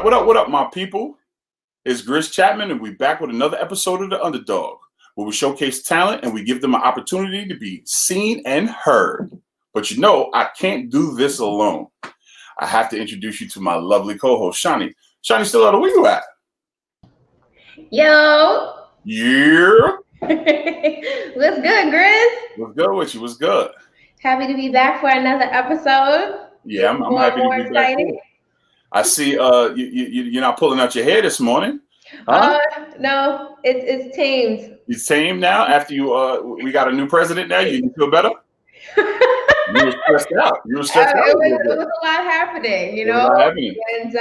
What up, my people? It's Gris Chapman, and we're back with another episode of The Underdog, where we showcase talent and we give them an opportunity to be seen and heard. But you know, I can't do this alone. I have to introduce you to my lovely co-host, Shani. Shani Stiletto, where you at? Yo. Yeah. What's good, Gris? What's good with you? What's good? Happy to be back for another episode. Yeah, I'm happy to be back. I see you're not pulling out your hair this morning. Huh? No, it's tamed. It's tamed now after we got a new president now. You feel better? You were stressed out. It was a lot happening, you know. And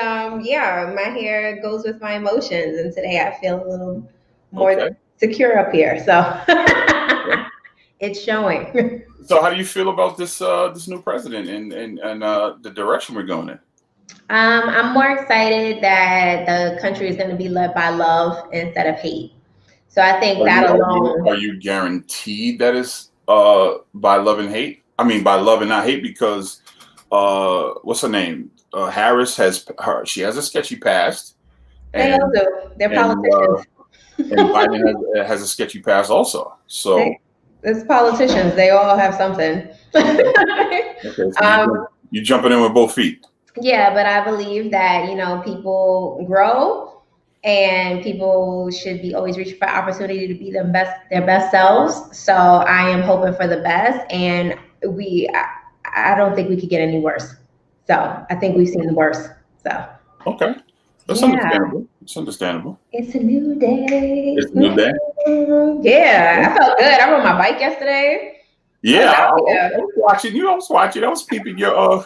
yeah, my hair goes with my emotions, and today I feel a little more secure up here, so it's showing. So, how do you feel about this new president and the direction we're going in? I'm more excited that the country is going to be led by love instead of hate. So I think alone. Are you guaranteed that is by love and hate? I mean, by love and not hate, because what's her name? Harris she has a sketchy past. They all do. They're politicians. And Biden has a sketchy past also. So it's politicians. They all have something. Okay, so you're jumping in with both feet. Yeah, but I believe that, people grow and people should be always reaching for opportunity to be their best selves. So I am hoping for the best, and I don't think we could get any worse. So I think we've seen the worst. So okay. That's understandable. It's understandable. It's a new day. It's a new day. Yeah, I felt good. I rode my bike yesterday. Yeah, I was watching you. I was peeping your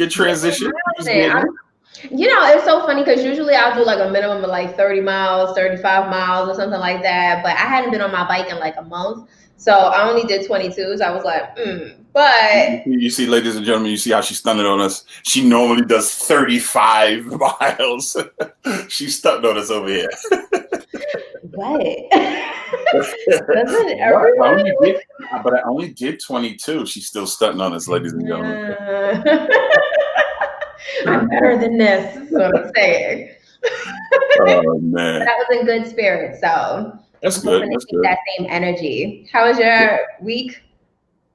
transition. It's so funny because usually I'll do like a minimum of like 30 miles, 35 miles or something like that. But I hadn't been on my bike in like a month. So I only did 22. So I was like, But you see, ladies and gentlemen, you see how she stunned on us. She normally does 35 miles. She stunned on us over here. What? Doesn't everyone? But I only did 22. She's still stunting on us, ladies and gentlemen. I'm better than this. That's what I'm saying. Oh man! But I was in good spirits, so that's good. That's good. That same energy. How was your week?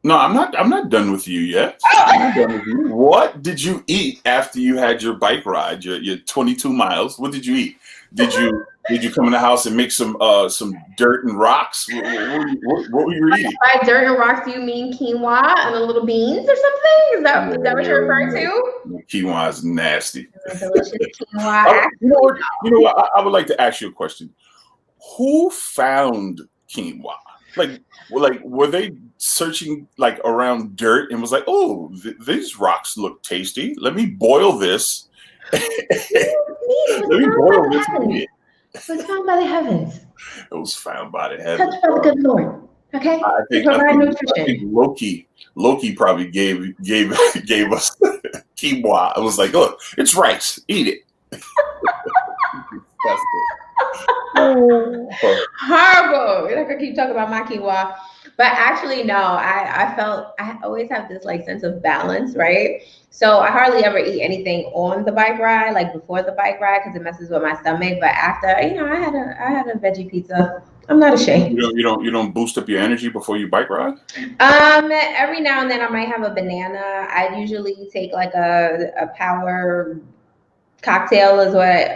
No, I'm not done with you yet. I'm not done with you. What did you eat after you had your bike ride? Your 22 miles. What did you eat? Did you come in the house and make some dirt and rocks? What were you eating? By dirt and rocks, do you mean quinoa and a little beans or something? Is that what you're referring to? Quinoa is nasty. Delicious quinoa. You know what? I would like to ask you a question. Who found quinoa? Like were they searching like around dirt and was like, oh, these rocks look tasty. Let me boil this. Let me boil this. It was found by the heavens. It was found by the heavens. Touched by the good Lord. Okay. I think Loki probably gave us quinoa. I was like, look, it's rice. Eat it. Horrible. You're not gonna keep talking about my quinoa. But actually, no, I always have this like sense of balance, right? So I hardly ever eat anything on the bike ride, like before the bike ride, because it messes with my stomach. But after, I had a veggie pizza. I'm not ashamed. You don't boost up your energy before you bike ride? Every now and then I might have a banana. I usually take like a power cocktail is what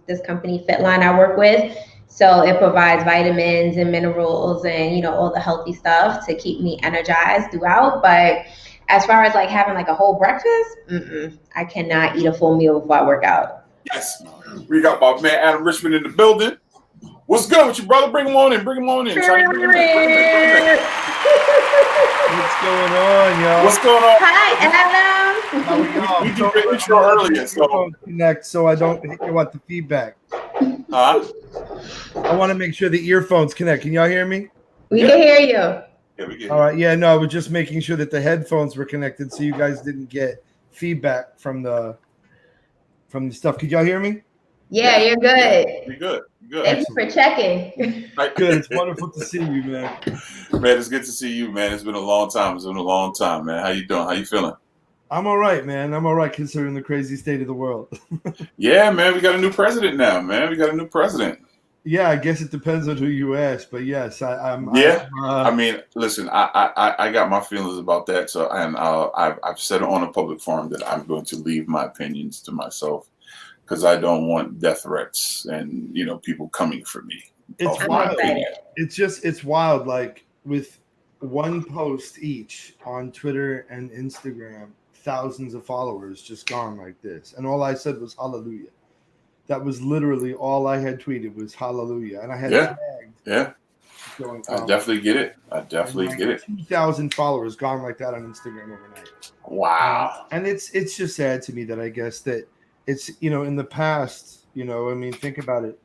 this company Fitline I work with. So it provides vitamins and minerals and, all the healthy stuff to keep me energized throughout. But as far as like having like a whole breakfast, I cannot eat a full meal before I work out. Yes. We got my man Adam Richmond in the building. What's good with you, brother? Bring him on in. Bring him on in. What's going on, y'all? What's going on? Hi, Adam. We did the intro earlier, so connect so I don't want the feedback. Huh? I want to make sure the earphones connect. Can y'all hear me? We can hear you. Yeah, we can. All right. Yeah, no, I was just making sure that the headphones were connected so you guys didn't get feedback from the stuff. Could y'all hear me? Yeah, you're good. You're good. Thank you for checking. Good. It's wonderful to see you, man. Man, it's good to see you, man. It's been a long time. Man. How you doing? How you feeling? I'm all right, man. I'm all right considering the crazy state of the world. Yeah, man, we got a new president now, man. We got a new president. Yeah, I guess it depends on who you ask, but yes, I'm. Yeah, I mean, listen, I got my feelings about that. So, and I've said on a public forum that I'm going to leave my opinions to myself because I don't want death threats and people coming for me. It's wild. It's wild. Like with one post each on Twitter and Instagram, thousands of followers just gone like this, and all I said was hallelujah. That was literally all I had tweeted was hallelujah, and I had tagged. Yeah. Going, I definitely get it. I definitely get it. 2,000 followers gone like that on Instagram overnight. Wow. And it's just sad to me that I guess that it's in the past, I mean, think about it.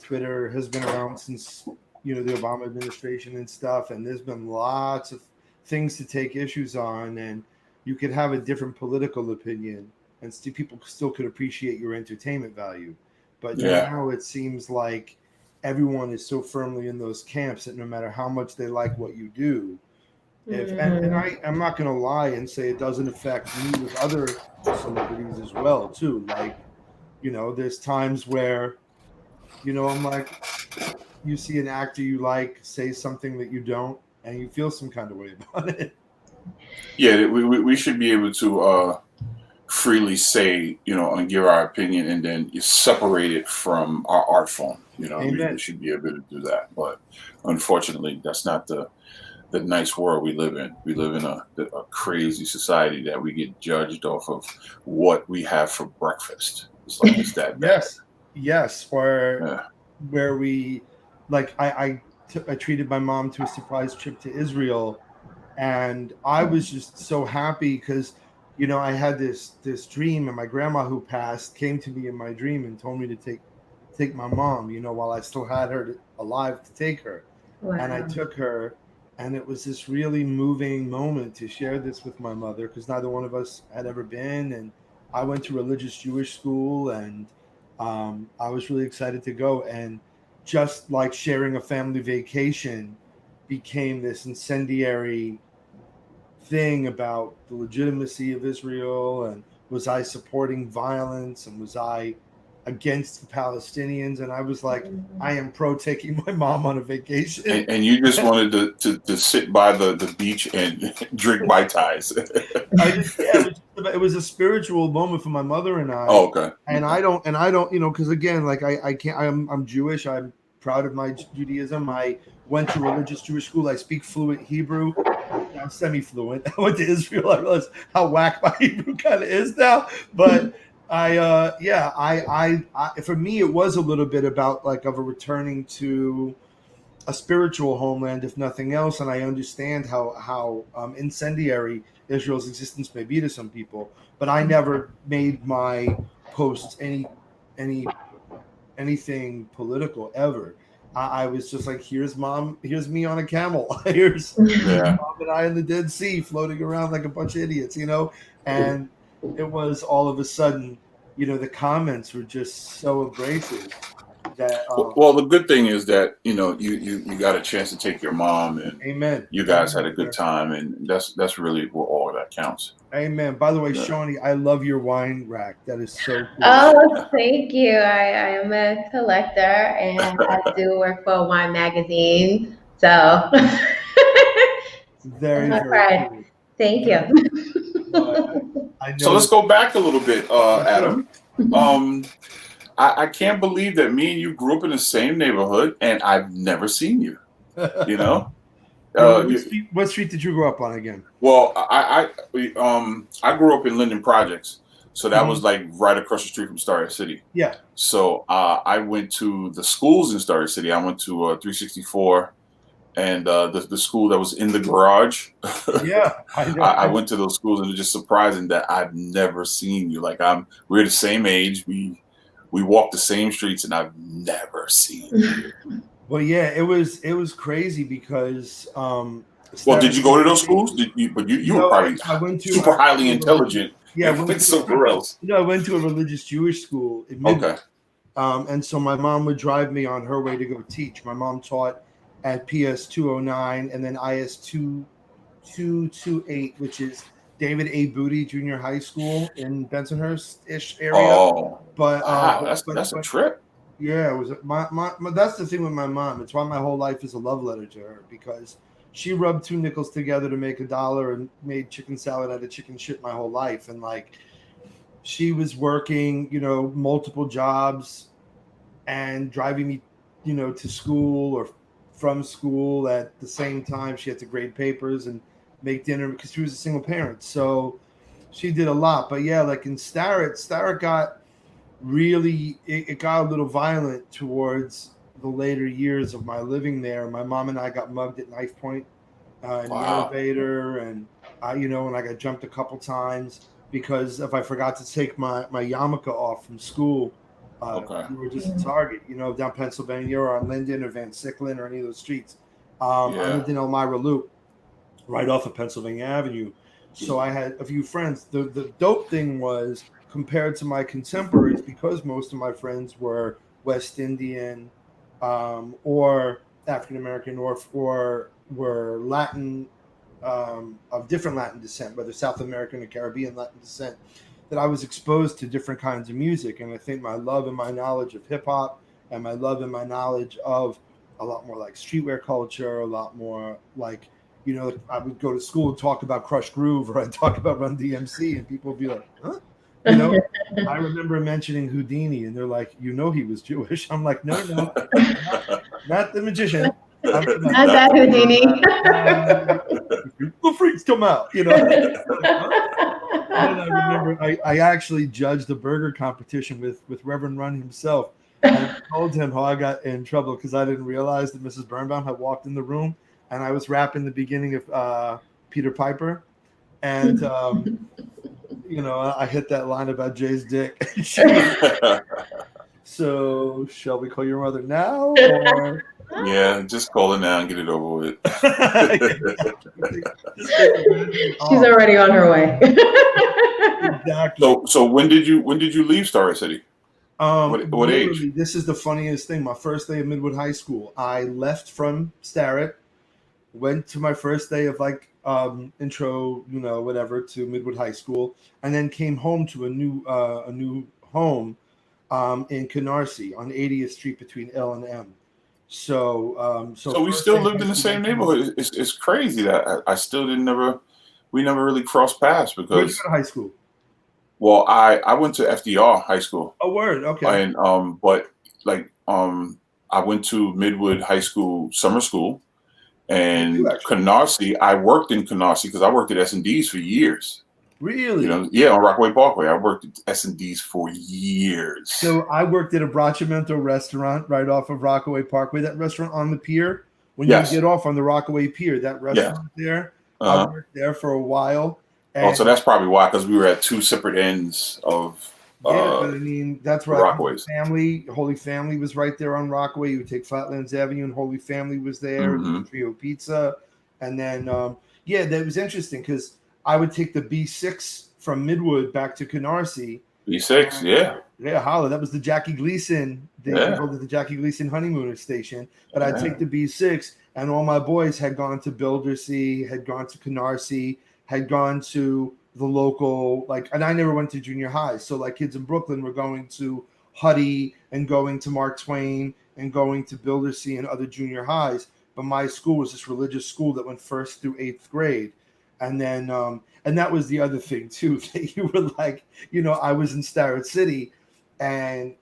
Twitter has been around since the Obama administration and stuff, and there's been lots of things to take issues on, and you could have a different political opinion, and people still could appreciate your entertainment value. But now it seems like everyone is so firmly in those camps that no matter how much they like what you do, I'm not going to lie and say it doesn't affect me with other celebrities as well too. Like, there's times where, I'm like, you see an actor you like say something that you don't, and you feel some kind of way about it. Yeah, we should be able to freely say, and give our opinion, and then you separate it from our art form. We should be able to do that. But unfortunately, that's not the nice world we live in. We live in a crazy society that we get judged off of what we have for breakfast. It's like it's that bad. Yes. Or where we, like, I treated my mom to a surprise trip to Israel, and I was just so happy because I had this dream, and my grandma who passed came to me in my dream and told me to take my mom, while I still had her alive to take her. Wow. And I took her, and it was this really moving moment to share this with my mother because neither one of us had ever been. And I went to religious Jewish school, and I was really excited to go. And just like sharing a family vacation became this incendiary thing about the legitimacy of Israel, and was I supporting violence, and was I against the Palestinians? And I was like, I am pro taking my mom on a vacation. And you just wanted to sit by the beach and drink Mai Tais. It was a spiritual moment for my mother and I. Oh, okay. And I don't, because again, like I can't. I'm Jewish. I'm proud of my Judaism. I went to religious Jewish school. I speak fluent Hebrew. I'm semi-fluent. I went to Israel. I realized how whack my Hebrew kind of is now. But I for me, it was a little bit about like of a returning to a spiritual homeland, if nothing else. And I understand how incendiary Israel's existence may be to some people. But I never made my posts anything political ever. I was just like, here's me on a camel. Here's mom and I in the Dead Sea floating around like a bunch of idiots, and it was all of a sudden, the comments were just so abrasive that. Well, the good thing is that, you got a chance to take your mom, and amen. You guys had a good time, and that's really what all that counts. Amen. By the way, Shawnee, I love your wine rack. That is so cool. Oh, thank you. I am a collector, and I do work for a wine magazine. So very, very cool. Thank you. I know. So let's go back a little bit, Adam. I can't believe that me and you grew up in the same neighborhood, and I've never seen you. What street did you grow up on again? Well, I grew up in Linden Projects, so that was like right across the street from Starry City. Yeah. So I went to the schools in Starry City. I went to 364, and the school that was in the garage. Yeah, I know. I went to those schools, and it's just surprising that I've never seen you. Like we're the same age. We walk the same streets, and I've never seen you. Well, yeah, it was crazy because. Well, did you go to those schools? You were probably super highly intelligent. Yeah, I went somewhere else. I went to a religious Jewish school in Midland. Okay. And so my mom would drive me on her way to go teach. My mom taught at PS 209 and then IS 2228, which is David A. Booty Junior High School in Bensonhurst-ish area. Oh, but wow, that's a trip. Yeah, it was my that's the thing with my mom. It's why my whole life is a love letter to her, because she rubbed 2 nickels together to make $1 and made chicken salad out of chicken shit my whole life. And like, she was working, multiple jobs and driving me, to school or from school at the same time. She had to grade papers and make dinner because she was a single parent. So she did a lot. But yeah, like in Starrett got really, it got a little violent towards the later years of my living there. My mom and I got mugged at knife point in the elevator, and and I got jumped a couple times because if I forgot to take my yarmulke off from school, we were just a target, down Pennsylvania or on Linden or Van Sicklen or any of those streets. I lived in Elmira Loop, right off of Pennsylvania Avenue. So I had a few friends. The dope thing was, compared to my contemporaries, because most of my friends were West Indian or African American or were Latin, of different Latin descent, whether South American or Caribbean Latin descent, that I was exposed to different kinds of music. And I think my love and my knowledge of hip hop and my love and my knowledge of a lot more like streetwear culture, a lot more like, I would go to school and talk about Crush Groove, or I'd talk about Run DMC, and people would be like, huh? I remember mentioning Houdini, and they're like, he was Jewish. I'm like, no, not the magician. Not that Houdini. The freaks come out, And I remember I actually judged a burger competition with Reverend Run himself. And I told him how I got in trouble because I didn't realize that Mrs. Birnbaum had walked in the room, and I was rapping the beginning of Peter Piper. And, I hit that line about Jay's dick. So, shall we call your mother now? Or? Yeah, just call her now and get it over with. She's already on her way. Exactly. So when did you leave Starrett City? What age? This is the funniest thing. My first day of Midwood High School, I left from Starrett, went to my first day of intro, whatever, to Midwood High School, and then came home to a new home in Canarsie on 80th Street between L and M. So we still lived in the same neighborhood. It's crazy that I still we never really crossed paths because. Where'd you go to high school? Well, I went to FDR High School. Oh, word, okay. And I went to Midwood High School summer school, and Canarsie. I worked in Canarsie because I worked at S&D's for years. Really? On Rockaway Parkway. I worked at S&D's for years. So I worked at a Bracciamento restaurant right off of Rockaway Parkway. That restaurant on the pier, when you get off on the Rockaway Pier, that restaurant there. I worked there for a while. So that's probably why, because we were at two separate ends of. But I mean, that's where Rockaways. Holy Family was right there on Rockaway. You would take Flatlands Avenue, and Holy Family was there. Trio Pizza, and then that was interesting because I would take the B6 from Midwood back to Canarsie. B6, holla. That was the Jackie Gleason. They called it the Jackie Gleason Honeymooner Station. But I'd take the B6, and all my boys had gone to Bildersea, had gone to Canarsie, had gone to the local, and I never went to junior high. So kids in Brooklyn were going to Huddy and going to Mark Twain and going to Bildersea and other junior highs. But my school was this religious school that went 1st through 8th grade. And then, and that was the other thing too, that you were I was in Starrett City, and,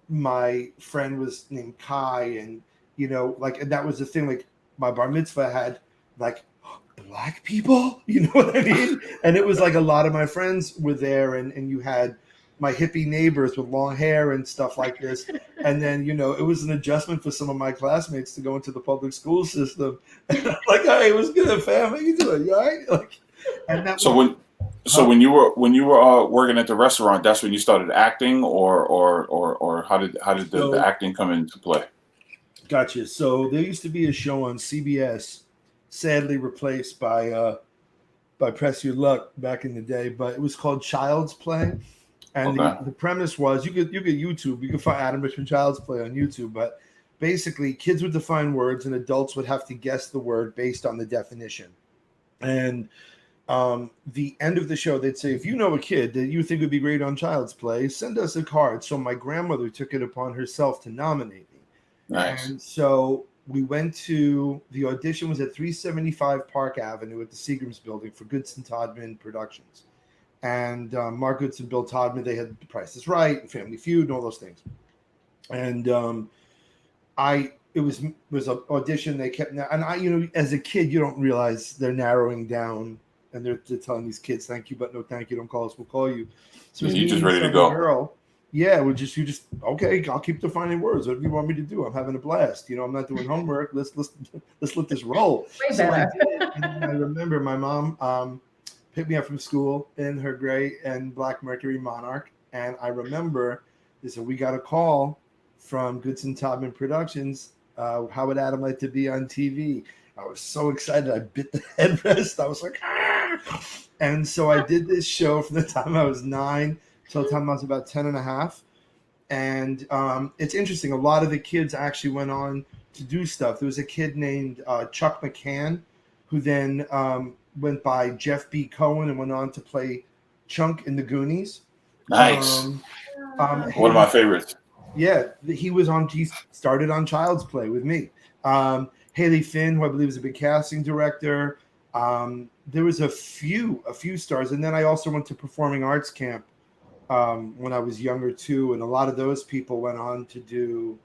my friend was named Kai, and, and that was the thing, my bar mitzvah had black people, you know what I mean? And it was a lot of my friends were there, and you had my hippie neighbors with long hair and stuff like this. And then, it was an adjustment for some of my classmates to go into the public school system. Hey, what's good, fam? How you doing? You all right? When you were working at the restaurant, that's when you started acting, or how did the acting come into play? Gotcha. So there used to be a show on CBS, sadly replaced by Press Your Luck back in the day, but it was called Child's Play. And the premise was you could YouTube, you could find Adam Richman Child's Play on YouTube, but basically kids would define words and adults would have to guess the word based on the definition. And the end of the show, they'd say, if you know a kid that you think would be great on Child's Play, send us a card. So my grandmother took it upon herself to nominate me. Nice. And so we went to, the audition was at 375 Park Avenue at the Seagram's building for Goodson Todman Productions. And Mark Goodson, Bill Todman, they had The Price is Right and Family Feud and all those things. And it was an audition. They kept, and I, as a kid, you don't realize they're narrowing down and they're telling these kids, thank you, but no thank you, don't call us, we'll call you. So you're just ready to go. Girl. Yeah, you just okay, I'll keep defining words. What do you want me to do? I'm having a blast. I'm not doing homework. Let's let this roll. So I did, and I remember my mom picked me up from school in her gray and black Mercury Monarch, and I remember they said, we got a call from Goodson Todman Productions. How would Adam like to be on TV? I was so excited. I bit the headrest. I was like, ah! And so I did this show from the time I was 9 till the time I was about 10 and a half. And it's interesting. A lot of the kids actually went on to do stuff. There was a kid named Chuck McCann, who then went by Jeff B. Cohen and went on to play Chunk in the Goonies. Nice. One of my favorites. Yeah, he started on Child's Play with me. Haley Finn, who I believe is a big casting director. There was a few stars. And then I also went to performing arts camp when I was younger too. And a lot of those people went on to do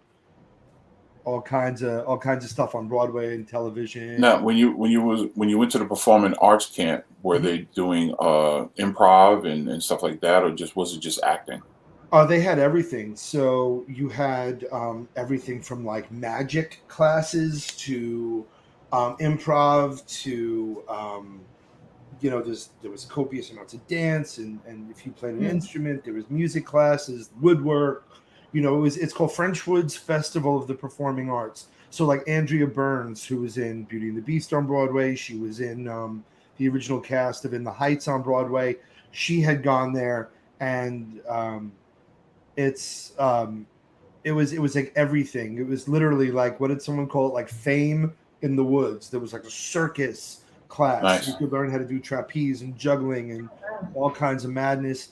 all kinds of stuff on Broadway and television. Now, when you went to the performing arts camp, were they doing improv and stuff like that, or was it just acting? They had everything. So you had everything from like magic classes to improv to there was copious amounts of dance, and if you played an instrument, there was music classes, woodwork. It's called Frenchwood's Festival of the Performing Arts. So like Andrea Burns, who was in Beauty and the Beast on Broadway, she was in the original cast of In the Heights on Broadway. She had gone there, and it was like everything. It was literally like, what did someone call it? Like Fame in the Woods. There was like a circus class. Nice. You could learn how to do trapeze and juggling and all kinds of madness.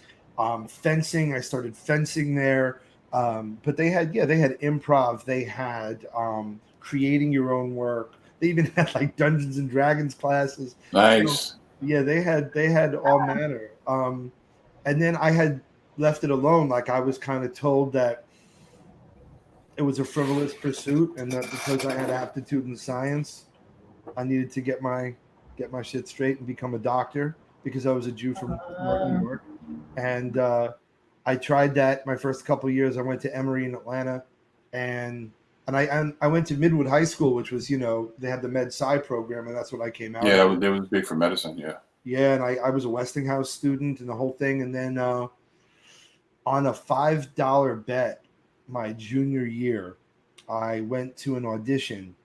Fencing. I started fencing there. But they had improv. They had creating your own work. They even had like Dungeons and Dragons classes. Nice. So, yeah, they had all manner. And then I had left it alone. Like I was kind of told that it was a frivolous pursuit, and that because I had aptitude in science, I needed to get my shit straight and become a doctor, because I was a Jew from New York. And I tried that my first couple of years. I went to Emory in Atlanta, and I went to Midwood High School, which was, they had the Med Sci program, and that's what I came out. Yeah, they was big for medicine. Yeah. Yeah, and I was a Westinghouse student and the whole thing. And then on a $5 bet my junior year, I went to an audition,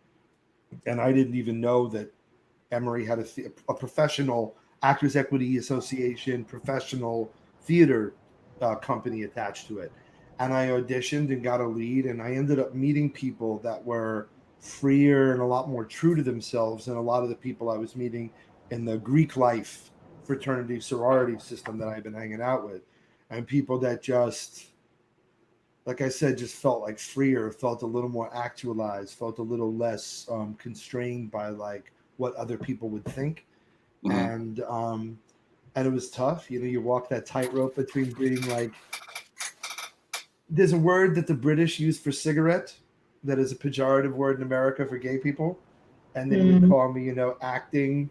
and I didn't even know that Emory had a professional Actors Equity Association professional theater company attached to it. And I auditioned and got a lead, and I ended up meeting people that were freer and a lot more true to themselves than a lot of the people I was meeting in the Greek life fraternity sorority system that I've been hanging out with. And people that just, like I said, just felt like freer, felt a little more actualized, felt a little less constrained by like what other people would think. Mm-hmm. And it was tough. You walk that tightrope between being like, there's a word that the British use for cigarette that is a pejorative word in America for gay people. And they would call me, acting.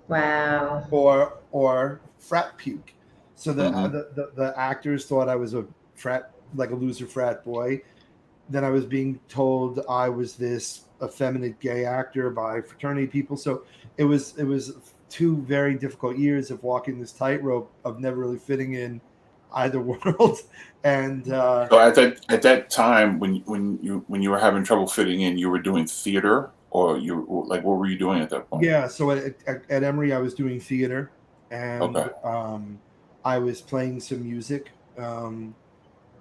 Wow. Or frat puke. So the actors thought I was a loser frat boy. Then I was being told I was this effeminate gay actor by fraternity people. So it was 2 very difficult years of walking this tightrope of never really fitting in either world. And so at that time when you were having trouble fitting in, you were doing theater, or what were you doing at that point? Yeah, so at Emory I was doing theater, and I was playing some music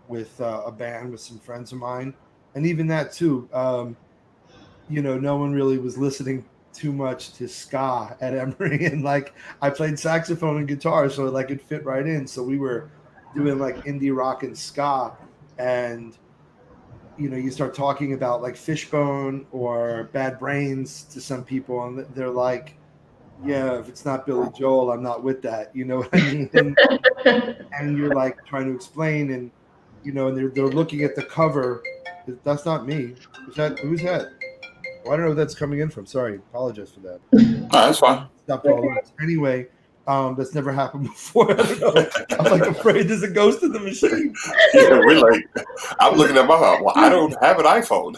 with a band with some friends of mine, and even that too, no one really was listening too much to ska at Emory, and like I played saxophone and guitar, so like it fit right in. So we were doing like indie rock and ska, and you start talking about like Fishbone or Bad Brains to some people, and they're like, yeah, if it's not Billy Joel, I'm not with that. You know what I mean? And you're like trying to explain, and and they're looking at the cover. That's not me. Who's that? Well, I don't know where that's coming in from. Sorry, apologize for that. That's fine. Stopped all alerts. Anyway, that's never happened before. I don't know. I'm like afraid there's a ghost in the machine. Yeah, we're like, I'm looking at my phone. Well, I don't have an iPhone.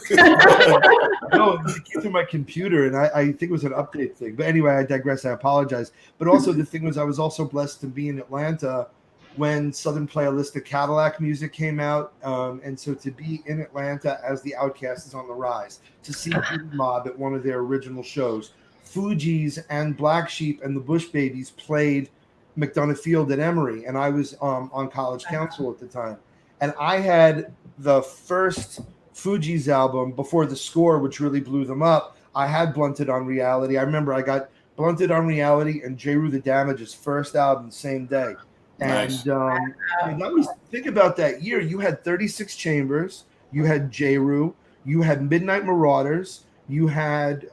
No, it came through my computer, and I think it was an update thing. But anyway, I digress. I apologize. But also, the thing was, I was also blessed to be in Atlanta when Southern Playalistic Cadillac music came out. And so to be in Atlanta as the Outcast is on the rise, to see Goody Mob at one of their original shows, Fugees and Black Sheep and the Bush Babies played McDonough Field at Emory, and I was on college council at the time. And I had the first Fugees album before The Score, which really blew them up. I had Blunted on Reality. I remember I got Blunted on Reality and J. Rue the Damage's first album the same day. Nice. And that was, think about that year. You had 36 Chambers, you had J. Rue, you had Midnight Marauders, you had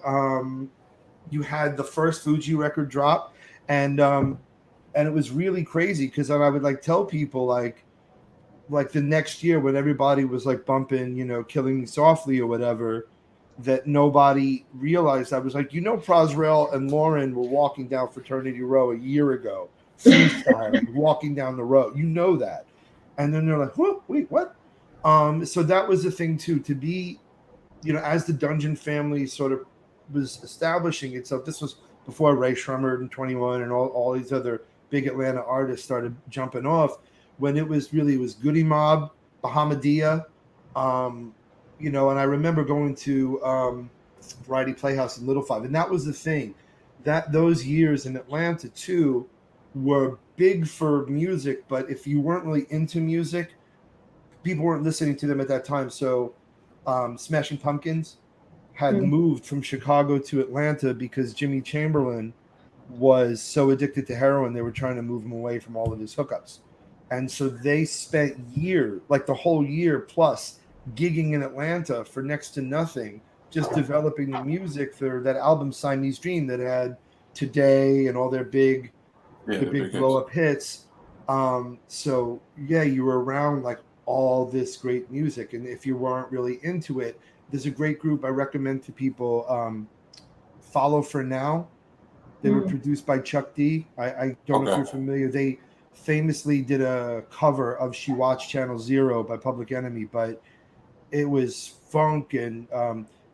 the first Fuji record drop, and it was really crazy because I would like tell people like the next year when everybody was like bumping, Killing Me Softly or whatever, that nobody realized. I was like, Prosrel and Lauren were walking down Fraternity Row a year ago, freestyling, walking down the road. That. And then they're like, wait, what? So that was the thing too, to be, as the Dungeon family sort of was establishing itself. This was before Ray Shremmerd and 21 and all these other big Atlanta artists started jumping off, when it was Goody Mob, Bahamadia, and I remember going to Variety Playhouse in Little Five, and that was the thing, that those years in Atlanta too were big for music, but if you weren't really into music, people weren't listening to them at that time. So Smashing Pumpkins had moved from Chicago to Atlanta because Jimmy Chamberlain was so addicted to heroin, they were trying to move him away from all of his hookups. And so they spent years, like the whole year plus, gigging in Atlanta for next to nothing, just developing the music for that album Siamese Dream that had Today and all their big blow-up hits. So yeah, you were around like all this great music, and if you weren't really into it, there's a great group I recommend to people, Follow For Now. They were produced by Chuck D. I don't know if you're familiar. They famously did a cover of She Watched Channel Zero by Public Enemy, but it was funk, and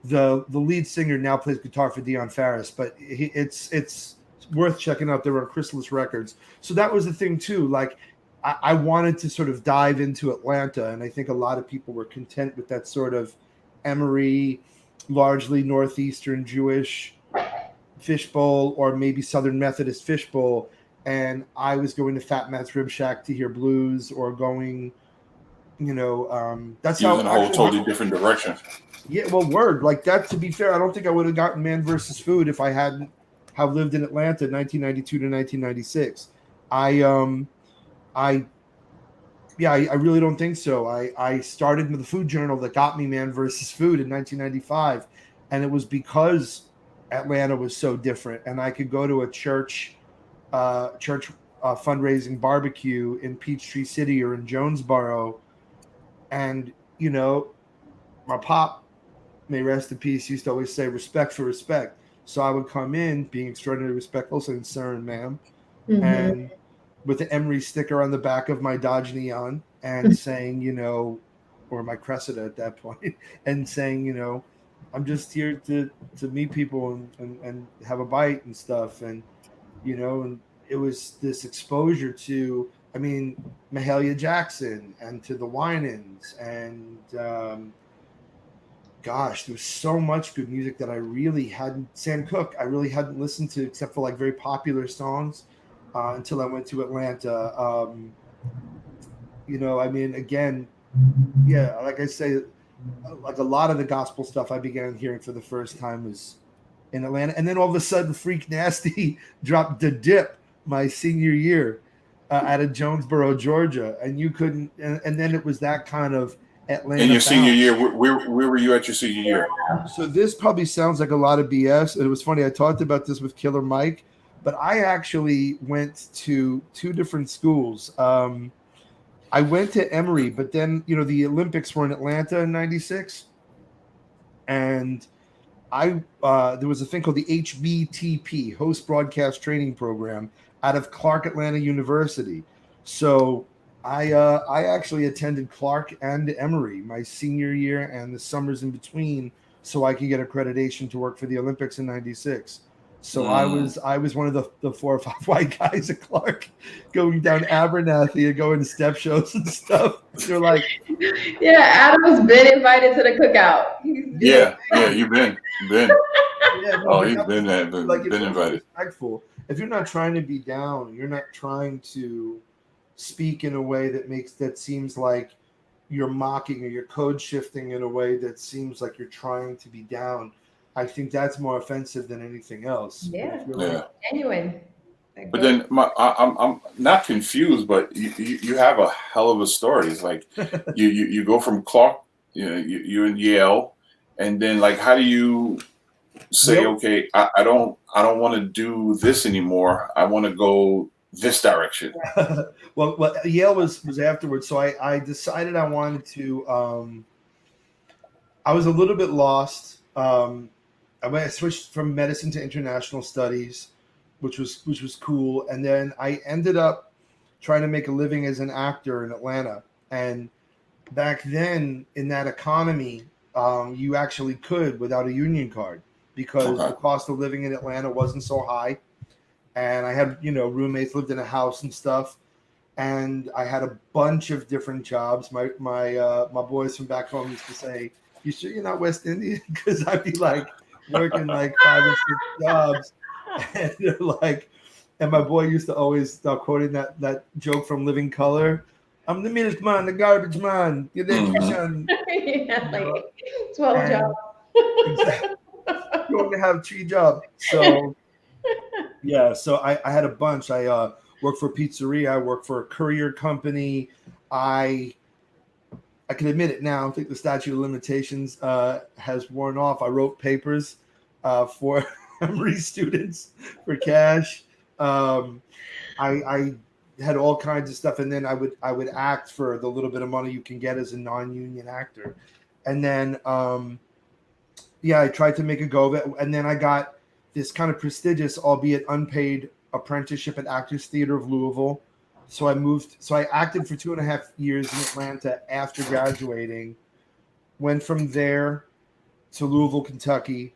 the lead singer now plays guitar for Dion Farris, but it's worth checking out. They were on Chrysalis Records. So that was the thing too. Like I wanted to sort of dive into Atlanta, and I think a lot of people were content with that sort of Emory, largely Northeastern Jewish fishbowl, or maybe Southern Methodist fishbowl. And I was going to Fat Matt's Rib Shack to hear blues, or going, that's how in a whole totally different direction. Yeah, well, word like that. To be fair, I don't think I would have gotten Man vs. Food if I hadn't have lived in Atlanta 1992 to 1996. I really don't think so. I started with the Food Journal that got me Man vs. Food in 1995, and it was because Atlanta was so different, and I could go to a church fundraising barbecue in Peachtree City or in Jonesboro, and my pop, may rest in peace, used to always say respect for respect. So I would come in being extraordinarily respectful, saying sir and ma'am, and with the Emory sticker on the back of my Dodge Neon, and saying, or my Cressida at that point, and saying, I'm just here to meet people and have a bite and stuff. And, and it was this exposure to, Mahalia Jackson and to the Winans, and gosh, there was so much good music that I really hadn't, Sam Cooke, I really hadn't listened to except for like very popular songs until I went to Atlanta. Again, yeah, like I say, like a lot of the gospel stuff I began hearing for the first time was in Atlanta. And then all of a sudden, Freak Nasty dropped The Dip my senior year out of Jonesboro, Georgia. And you couldn't, and then it was that kind of Atlanta. In your senior bounce. year, where were you at your senior year? So this probably sounds like a lot of BS. It was funny. I talked about this with Killer Mike, but I actually went to 2 different schools. I went to Emory, but then, the Olympics were in Atlanta in '96. And there was a thing called the HBTP, Host Broadcast Training Program, out of Clark Atlanta University. So I actually attended Clark and Emory my senior year and the summers in between, so I could get accreditation to work for the Olympics in '96. So I was one of the 4 or 5 white guys at Clark, going down Abernathy and going to step shows and stuff. They're like, yeah, Adam's been invited to the cookout. Yeah, you've been. Yeah, no, He's been there, been invited. Respectful. If you're not trying to be down, you're not trying to speak in a way that seems like you're mocking, or you're code shifting in a way that seems like you're trying to be down. I think that's more offensive than anything else. Yeah, yeah. Genuine. But then I'm not confused, but you have a hell of a story. It's like you go from Clark, you're in Yale, and then like how do you say, okay, I don't want to do this anymore. I want to go this direction. well, Yale was afterwards, so I decided I wanted to. I was a little bit lost. I switched from medicine to international studies, which was cool, and then I ended up trying to make a living as an actor in Atlanta. And back then, in that economy, you actually could without a union card, because the cost of living in Atlanta wasn't so high. And I had, roommates, lived in a house and stuff. And I had a bunch of different jobs. My boys from back home used to say, "You sure you're not West Indian?" Because I'd be like working like 5 or 6 jobs. And they're like, and my boy used to always start quoting that joke from Living Color. "I'm the milkman, the garbage man, the electrician." Yeah, like 12 jobs. Exactly. You only have 3 jobs. So yeah, so I had a bunch. I worked for a pizzeria. I worked for a courier company. I can admit it now. I think the statute of limitations has worn off. I wrote papers for Emory students for cash. I had all kinds of stuff, and then I would act for the little bit of money you can get as a non-union actor. And then I tried to make a go of it, and then I got this kind of prestigious, albeit unpaid, apprenticeship at Actors Theater of Louisville. So I acted for 2.5 years in Atlanta after graduating. Went from there to Louisville, Kentucky.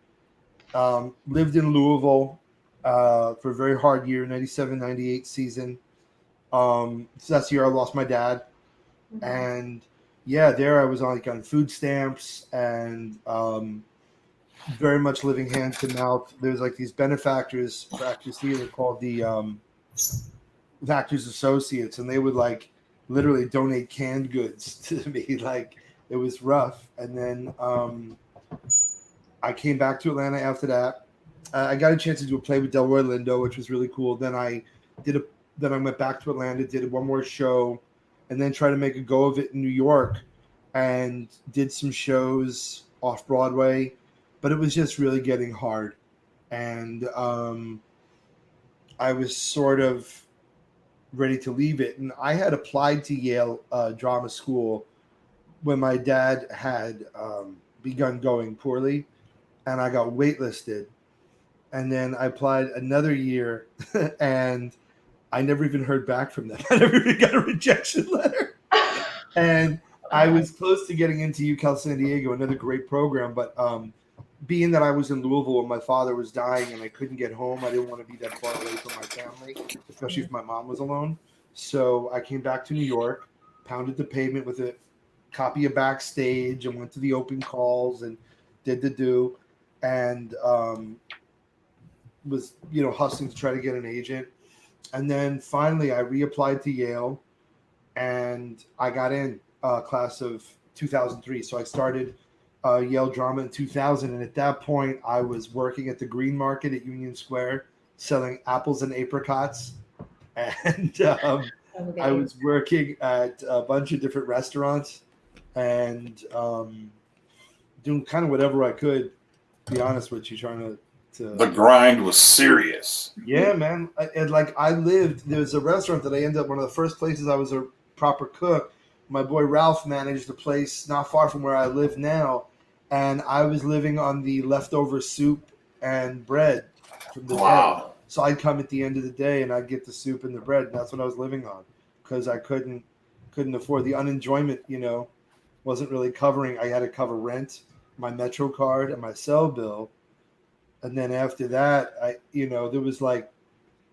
Lived in Louisville for a very hard year, 97-98 season. So that's the year I lost my dad. Mm-hmm. And there I was on food stamps and very much living hand to mouth. There's like these benefactors for Actors Theater called the Actors Associates, and they would like literally donate canned goods to me. Like, it was rough. And then I came back to Atlanta after that. I got a chance to do a play with Delroy Lindo, which was really cool. Then I went back to Atlanta, did one more show, and then tried to make a go of it in New York, and did some shows off Broadway. But it was just really getting hard. And I was sort of ready to leave it. And I had applied to Yale Drama School when my dad had begun going poorly, and I got waitlisted. And then I applied another year, and I never even heard back from them. I never even got a rejection letter. And I was close to getting into UCal San Diego, another great program, but being that I was in Louisville and my father was dying and I couldn't get home, I didn't want to be that far away from my family, especially if my mom was alone. So I came back to New York, pounded the pavement with a copy of Backstage, and went to the open calls and did the do, and was hustling to try to get an agent. And then finally I reapplied to Yale, and I got in class of 2003. So I started Yale Drama in 2000. And at that point, I was working at the Green Market at Union Square, selling apples and apricots. And I was working at a bunch of different restaurants and doing kind of whatever I could, to be honest with you, trying to the grind was serious. Yeah, man. There's a restaurant that I ended up, one of the first places I was a proper cook. My boy Ralph managed a place not far from where I live now. And I was living on the leftover soup and bread from the day. So I'd come at the end of the day and I'd get the soup and the bread. And that's what I was living on because I couldn't afford the unenjoyment, wasn't really covering. I had to cover rent, my Metro card, and my cell bill. And then after that, there was like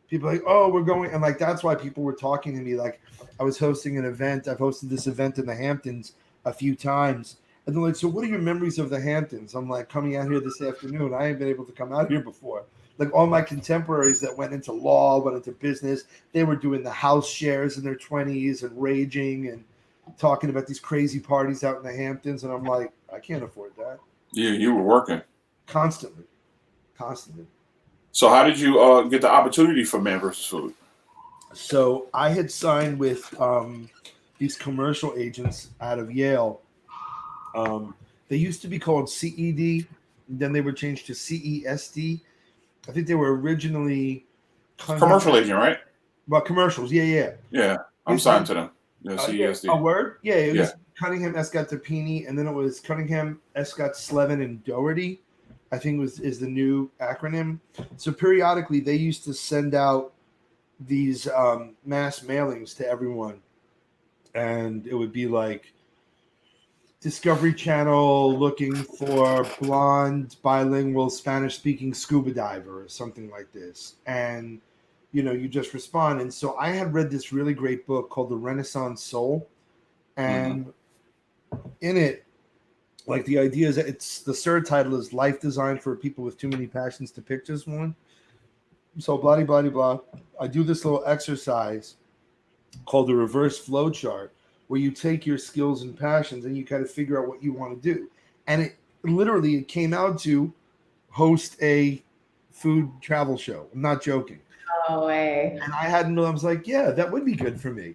people like, oh, we're going. And like, that's why people were talking to me. Like I was hosting an event. I've hosted this event in the Hamptons a few times. And they're like, so what are your memories of the Hamptons? I'm like, coming out here this afternoon. I ain't been able to come out here before. Like all my contemporaries that went into law, went into business, they were doing the house shares in their 20s and raging and talking about these crazy parties out in the Hamptons. And I'm like, I can't afford that. You were working. Constantly. So how did you get the opportunity for Man vs. Food? So I had signed with these commercial agents out of Yale. They used to be called CED. Then they were changed to CESD. I think they were originally commercial agent, right? Well, commercials. Yeah. I'm signed to them. Yeah, CESD. A word? Yeah, it was Cunningham, Escott, Tapini, and then it was Cunningham, Escott, Slevin, and Doherty. I think is the new acronym. So periodically they used to send out these mass mailings to everyone. And it would be like Discovery Channel looking for blonde, bilingual, Spanish-speaking scuba diver or something like this. And, you just respond. And so I had read this really great book called The Renaissance Soul. And in it, like the idea is that the third title is Life Design for People with Too Many Passions to Pick Just One. So blah, blah, blah, blah. I do this little exercise called the reverse flow chart where you take your skills and passions and you kind of figure out what you want to do. And it came out to host a food travel show. I'm not joking. No way. And I was like, yeah, that would be good for me.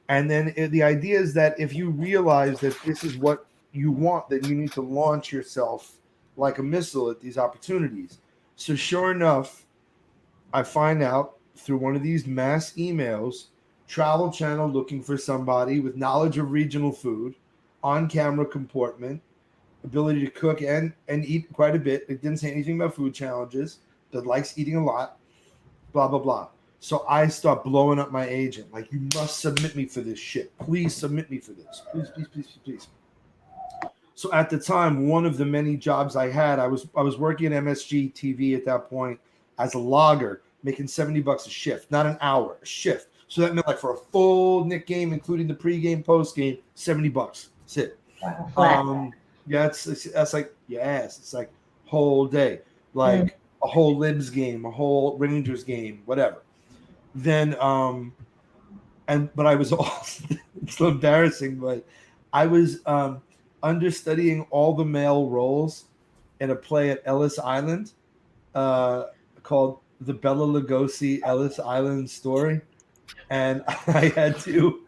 And then the idea is that if you realize that this is what you want, then you need to launch yourself like a missile at these opportunities. So sure enough, I find out through one of these mass emails, Travel Channel looking for somebody with knowledge of regional food, on-camera comportment, ability to cook and eat quite a bit. It didn't say anything about food challenges, that likes eating a lot, blah, blah, blah. So I start blowing up my agent. Like, you must submit me for this shit. Please submit me for this. Please, please, please, please. So at the time, one of the many jobs I had, I was working at MSG TV at that point as a logger, making $70 a shift, not an hour, a shift. So that meant like for a full Knick game, including the pregame, postgame, $70. That's it. Wow. That's like, yes, it's like whole day, like a whole Libs game, a whole Rangers game, whatever. Then, but I was also, it's so embarrassing, but I was understudying all the male roles in a play at Ellis Island called The Bela Lugosi Ellis Island Story. And I had to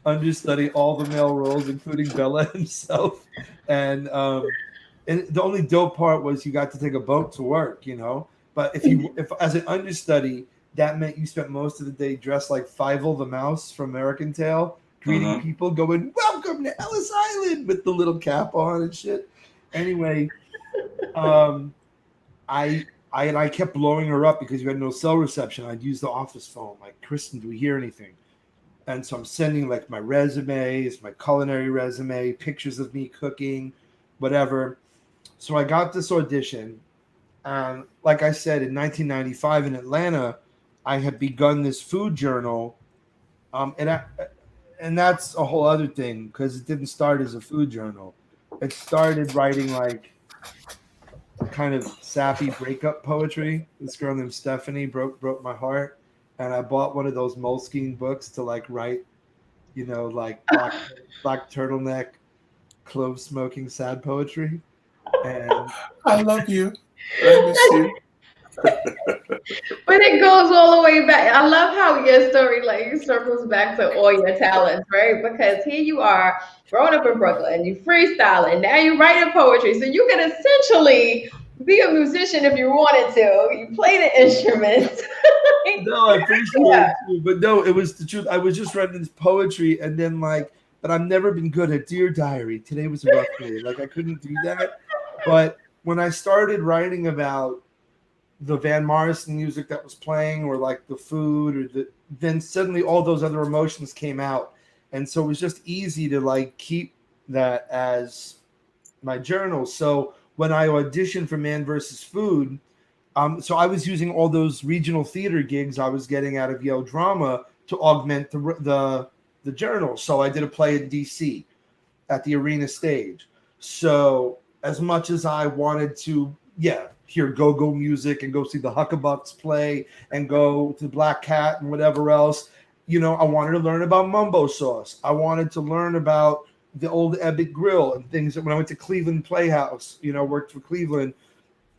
understudy all the male roles, including Bella himself. And the only dope part was you got to take a boat to work, But if as an understudy, that meant you spent most of the day dressed like Fievel the mouse from American Tail, greeting people, going, "Welcome to Ellis Island," with the little cap on and shit. Anyway, I kept blowing her up because you had no cell reception. I'd use the office phone, like, "Kristen, do we hear anything?" And so I'm sending like my resumes, my culinary resume, pictures of me cooking, whatever. So I got this audition. And like I said, in 1995 in Atlanta, I had begun this food journal. And that's a whole other thing because it didn't start as a food journal. It started writing like kind of sappy breakup poetry. This girl named Stephanie broke my heart, and I bought one of those Moleskine books to like write, like black turtleneck, clove smoking sad poetry. And I love you. Let me see. But it goes all the way back. I love how your story like circles back to all your talents, right? Because here you are, growing up in Brooklyn, you freestyling, now you're writing poetry. So you can essentially be a musician if you wanted to. You play the instruments. no, I appreciate you, but no, it was the truth. I was just writing this poetry, and then like, but I've never been good at Dear Diary. Today was a rough day. Like I couldn't do that. But when I started writing about the Van Morrison music that was playing, or like the food, then suddenly all those other emotions came out, and so it was just easy to like keep that as my journal. So when I auditioned for Man vs. Food, so I was using all those regional theater gigs I was getting out of Yale Drama to augment the journal. So I did a play in DC at the Arena Stage. So as much as I wanted to, hear go-go music and go see the Huckabucks play and go to Black Cat and whatever else, I wanted to learn about Mumbo Sauce. I wanted to learn about the old Ebbett Grill and things. That when I went to Cleveland Playhouse, worked for Cleveland,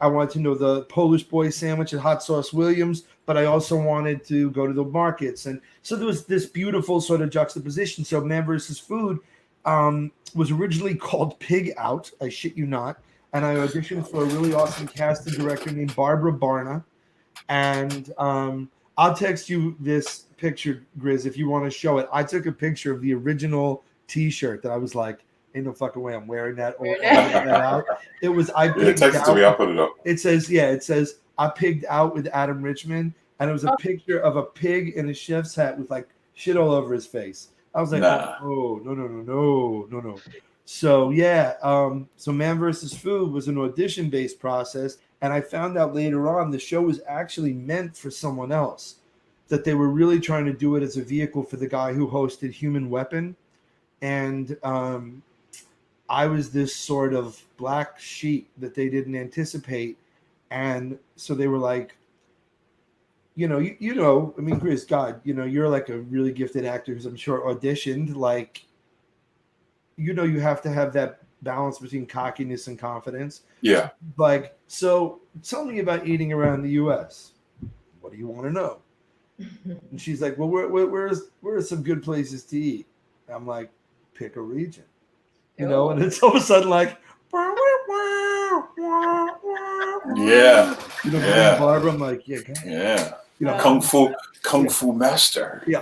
I wanted to know the Polish boy sandwich at Hot Sauce Williams, but I also wanted to go to the markets. And so there was this beautiful sort of juxtaposition. So Man vs. Food was originally called Pig Out, I shit you not. And I auditioned for a really awesome casting director named Barbara Barna. And I'll text you this picture, Grizz, if you want to show it. I took a picture of the original T-shirt that I was like, ain't no fucking way I'm wearing that or that out. It was I pigged text it to me, I'll put it up. It says I pigged out with Adam Richman, and it was a picture of a pig in a chef's hat with like shit all over his face. I was like, oh no. So so Man vs. Food was an audition-based process, and I found out later on the show was actually meant for someone else. That they were really trying to do it as a vehicle for the guy who hosted Human Weapon, and I was this sort of black sheep that they didn't anticipate, and so they were like, I mean, Chris, God, you're like a really gifted actor who's I'm sure auditioned, like, you have to have that balance between cockiness and confidence. Yeah. Like, so tell me about eating around the U.S. What do you want to know? And she's like, well, where are some good places to eat? I'm like, pick a region. And it's all of a sudden like, Barbara, I'm like, Kung Fu master. Yeah,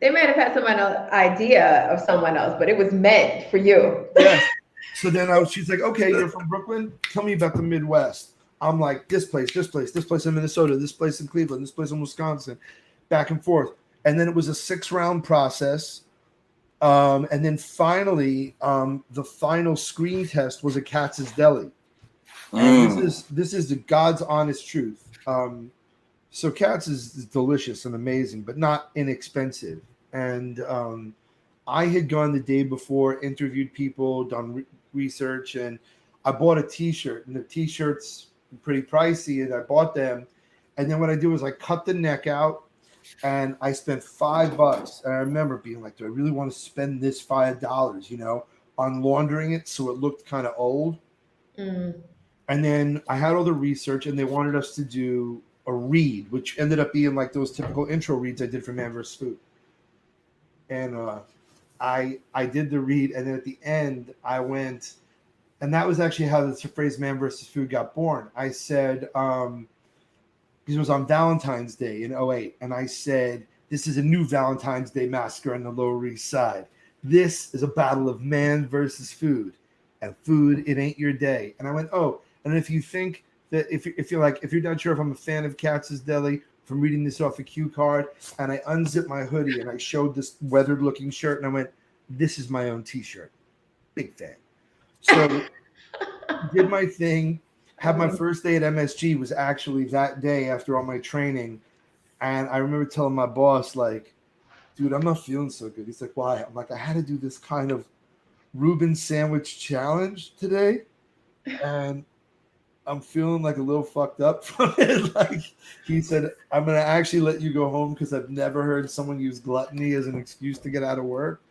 they might have had some idea of someone else, but it was meant for you. Yes. So then she's like, okay, you're from Brooklyn. Tell me about the Midwest. I'm like, this place in Minnesota, this place in Cleveland, this place in Wisconsin, back and forth. And then it was a 6-round process. And then finally, the final screen test was at Katz's Deli. And this is the God's honest truth. So Katz is delicious and amazing, but not inexpensive. And I had gone the day before, interviewed people, done research, and I bought a T-shirt. And the T-shirts were pretty pricey, and I bought them. And then what I did was I cut the neck out, and I spent $5. And I remember being like, do I really want to spend this $5, on laundering it so it looked kind of old? And then I had all the research, and they wanted us to do a read, which ended up being like those typical intro reads I did for Man vs. Food. And I did the read, and then at the end I went, and that was actually how the phrase Man vs. Food got born. I said, because it was on Valentine's Day in 2008, and I said, this is a new Valentine's Day massacre on the Lower East Side. This is a battle of man versus food, and food, it ain't your day. And I went, and if you think that if you're not sure if I'm a fan of Katz's Deli, from reading this off a cue card, and I unzipped my hoodie and I showed this weathered looking shirt, and I went, this is my own T-shirt. Big fan. So did my thing, had my first day at MSG was actually that day after all my training. And I remember telling my boss, like, dude, I'm not feeling so good. He's like, why? I'm like, I had to do this kind of Reuben sandwich challenge today. And I'm feeling like a little fucked up from it. Like he said, I'm going to actually let you go home because I've never heard someone use gluttony as an excuse to get out of work.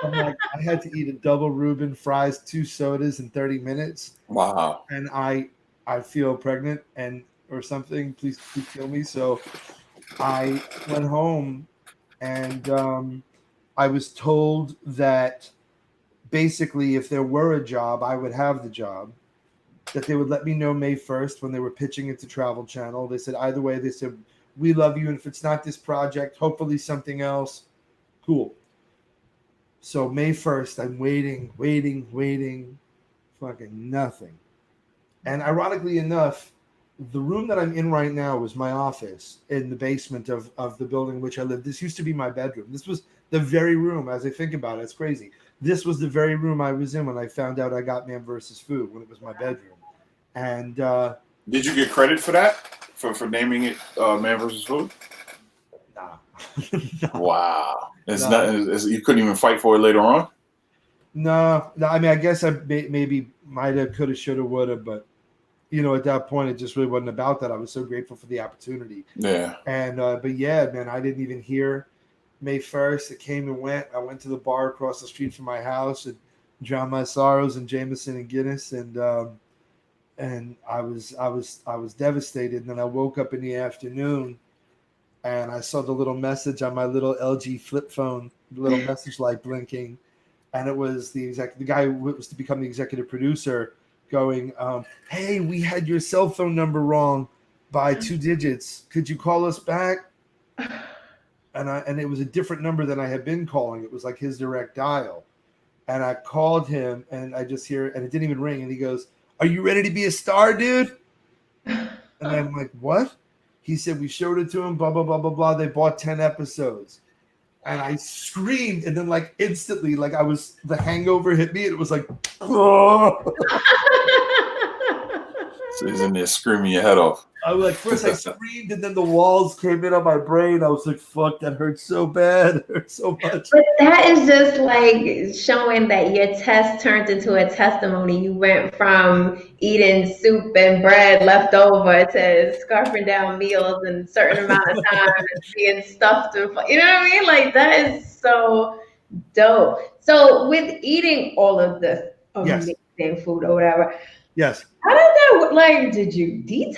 I'm like, I had to eat a double Reuben, fries, 2 sodas in 30 minutes. Wow. And I feel pregnant or something. Please kill me. So I went home and I was told that basically if there were a job, I would have the job. That they would let me know May 1st when they were pitching it to Travel Channel. They said, either way, they said, we love you. And if it's not this project, hopefully something else. Cool. So May 1st, I'm waiting, fucking nothing. And ironically enough, the room that I'm in right now was my office in the basement of the building in which I lived. This used to be my bedroom. This was the very room, as I think about it, it's crazy. This was the very room I was in when I found out I got Man vs. Food, when it was my bedroom. And did you get credit for that? For naming it Man vs. Food? Nah. Wow. It's not. You couldn't even fight for it later on? No. I mean, I guess I maybe might have, could have, should have, would have, but at that point, it just really wasn't about that. I was so grateful for the opportunity. Yeah. And but yeah, man, I didn't even hear May 1st. It came and went. I went to the bar across the street from my house and drowned my sorrows in Jameson and Guinness, and I was devastated. And then I woke up in the afternoon, and I saw the little message on my little LG flip phone, the little message light blinking, and it was the guy who was to become the executive producer going, hey, we had your cell phone number wrong by 2 digits. Could you call us back? And it was a different number than I had been calling. It was like his direct dial. And I called him, and I just hear, and it didn't even ring. And he goes, are you ready to be a star, dude? And I'm like, what? He said, we showed it to him, blah, blah, blah, blah, blah. They bought 10 episodes. And I screamed, and then like instantly, like the hangover hit me. And it was like, oh. So he's in there screaming your head off. I was like, first I screamed, and then the walls came in on my brain. I was like, fuck, that hurts so bad. It hurts so much. But that is just like showing that your test turned into a testimony. You went from eating soup and bread left over to scarfing down meals in a certain amount of time and being stuffed. You know what I mean? Like, that is so dope. So with eating all of this amazing food or whatever. Yes. How did that, like, did you detox?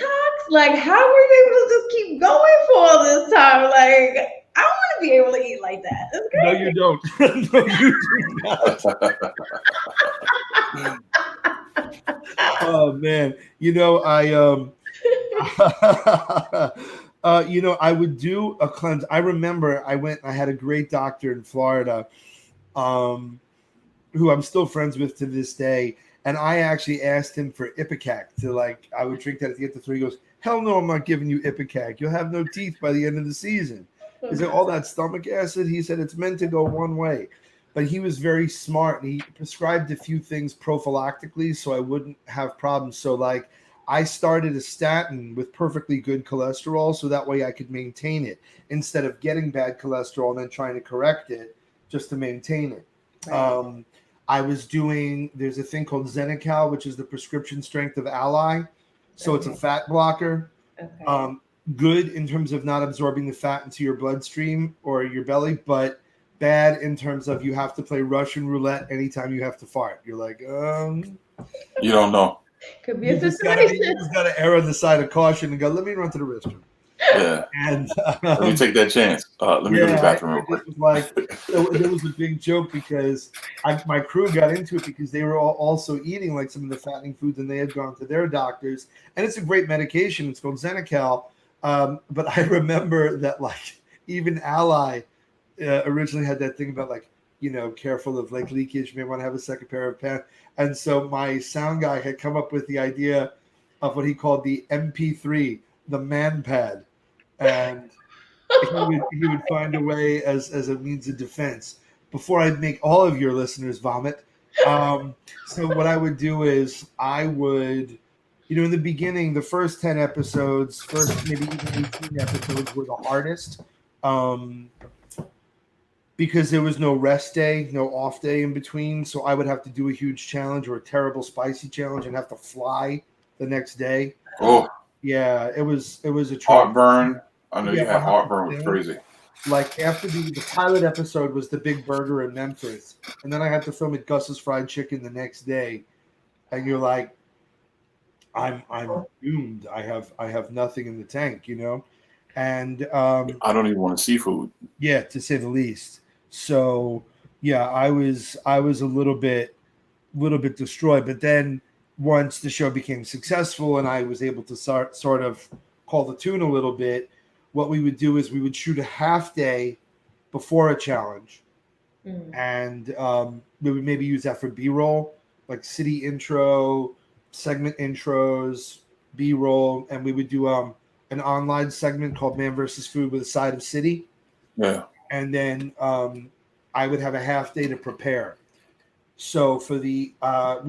Like, how were you able to just keep going for all this time? Like, I want to be able to eat like that. That's great. No, you don't. No, you do not. Oh, man. I would do a cleanse. I remember I had a great doctor in Florida who I'm still friends with to this day. And I actually asked him for Ipecac I would drink that at the end of 3. He goes, hell no, I'm not giving you Ipecac. You'll have no teeth by the end of the season. He said, all that stomach acid, he said, it's meant to go one way. But he was very smart, and he prescribed a few things prophylactically so I wouldn't have problems. So I started a statin with perfectly good cholesterol so that way I could maintain it instead of getting bad cholesterol and then trying to correct it just to maintain it. Right. I was doing, there's a thing called Xenical, which is the prescription strength of Ally. So It's a fat blocker. Okay. Good in terms of not absorbing the fat into your bloodstream or your belly, but bad in terms of you have to play Russian roulette anytime you have to fart. You're like, you don't know. Could be a situation. You just got to err on the side of caution and go, let me run to the restroom. Yeah. And let me take that chance. Let me go to the bathroom real quick. It was a big joke because my crew got into it because they were all also eating like some of the fattening foods and they had gone to their doctors. And it's a great medication. It's called Xenical. But I remember that even Ally originally had that thing about careful of leakage. You may want to have a second pair of pants. And so my sound guy had come up with the idea of what he called the MP3, the man pad. And he would find a way as a means of defense. Before I make all of your listeners vomit. So what I would do is I would, in the beginning, the first 10 episodes, first maybe even 18 episodes were the hardest. Because there was no rest day, no off day in between. So I would have to do a huge challenge or a terrible spicy challenge and have to fly the next day. Oh. Yeah, it was a heartburn. I know you had heartburn. It was crazy. like after the pilot episode was the big burger in Memphis, and then I had to film at Gus's Fried Chicken the next day, and you're like, I'm doomed. I have nothing in the tank, you know, and I don't even want seafood. yeah, to say the least. So yeah, I was a little bit destroyed, but then once the show became successful and I was able to sort of call the tune a little bit, what we would do is we would shoot a half day before a challenge, and we would maybe use that for B-roll, like city intro, segment intros, B-roll, and we would do an online segment called Man versus Food with a side of city. Yeah. And then I would have a half day to prepare. So for we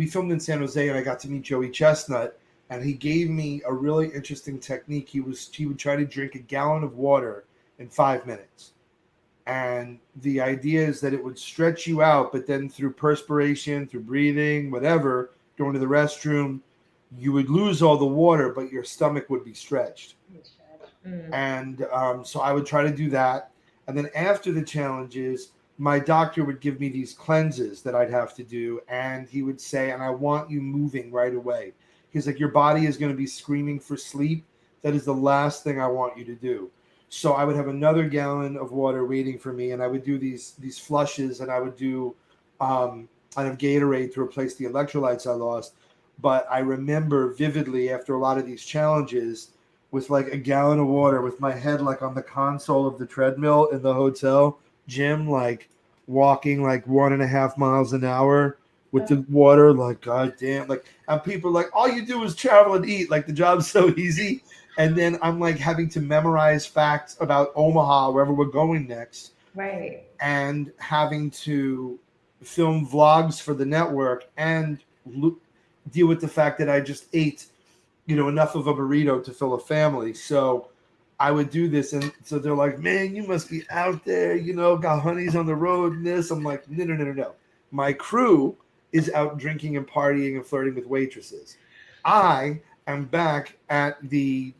filmed in San Jose, and I got to meet Joey Chestnut, and he gave me a really interesting technique. He would try to drink a gallon of water in 5 minutes. And the idea is that it would stretch you out, but then through perspiration, through breathing, whatever, going to the restroom, you would lose all the water, but your stomach would be stretched. And so I would try to do that. And then after the challenges, my doctor would give me these cleanses that I'd have to do. And he would say, and I want you moving right away. He's like, your body is going to be screaming for sleep. That is the last thing I want you to do. So I would have another gallon of water waiting for me. And I would do these flushes, and I would do, I'd have Gatorade to replace the electrolytes I lost. But I remember vividly after a lot of these challenges, with like a gallon of water, with my head like on the console of the treadmill in the hotel gym, like walking like 1.5 miles an hour with the water, like god damn, like, and people are like, all you do is travel and eat, like the job's so easy. And then I'm like having to memorize facts about Omaha, wherever we're going next, right? And having to film vlogs for the network and deal with the fact that I just ate, you know, enough of a burrito to fill a family. So I would do this, and so they're like, man, you must be out there, you know, got honeys on the road and this. I'm like, no. My crew is out drinking and partying and flirting with waitresses. I am back at the,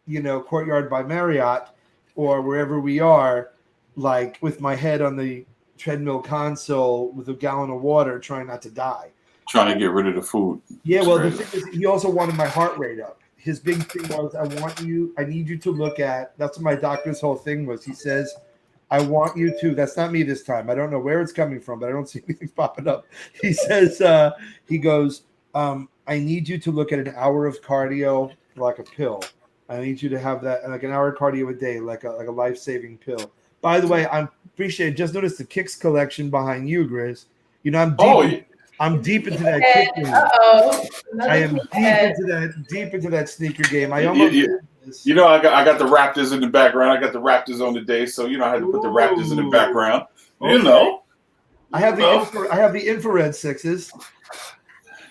you know, Courtyard by Marriott or wherever we are, like with my head on the treadmill console with a gallon of water, trying not to die. Trying to get rid of the food. Yeah, well, the thing is, he also wanted my heart rate up. His big thing was, I need you to look at, that's what my doctor's whole thing was. He says, I want you to, that's not me this time. I don't know where it's coming from, but I don't see anything popping up. He says, he goes, I need you to look at an hour of cardio like a pill. I need you to have that, like an hour of cardio a day, like a life-saving pill. By the way, I appreciate, just noticed the Kicks collection behind you, Grizz. You know, I'm deep into that kick game. I am deep into that sneaker game. I almost you know, I got the Raptors in the background. I got the Raptors on today, so you know I had to put the Raptors in the background. Okay. You know, I have the infrared sixes.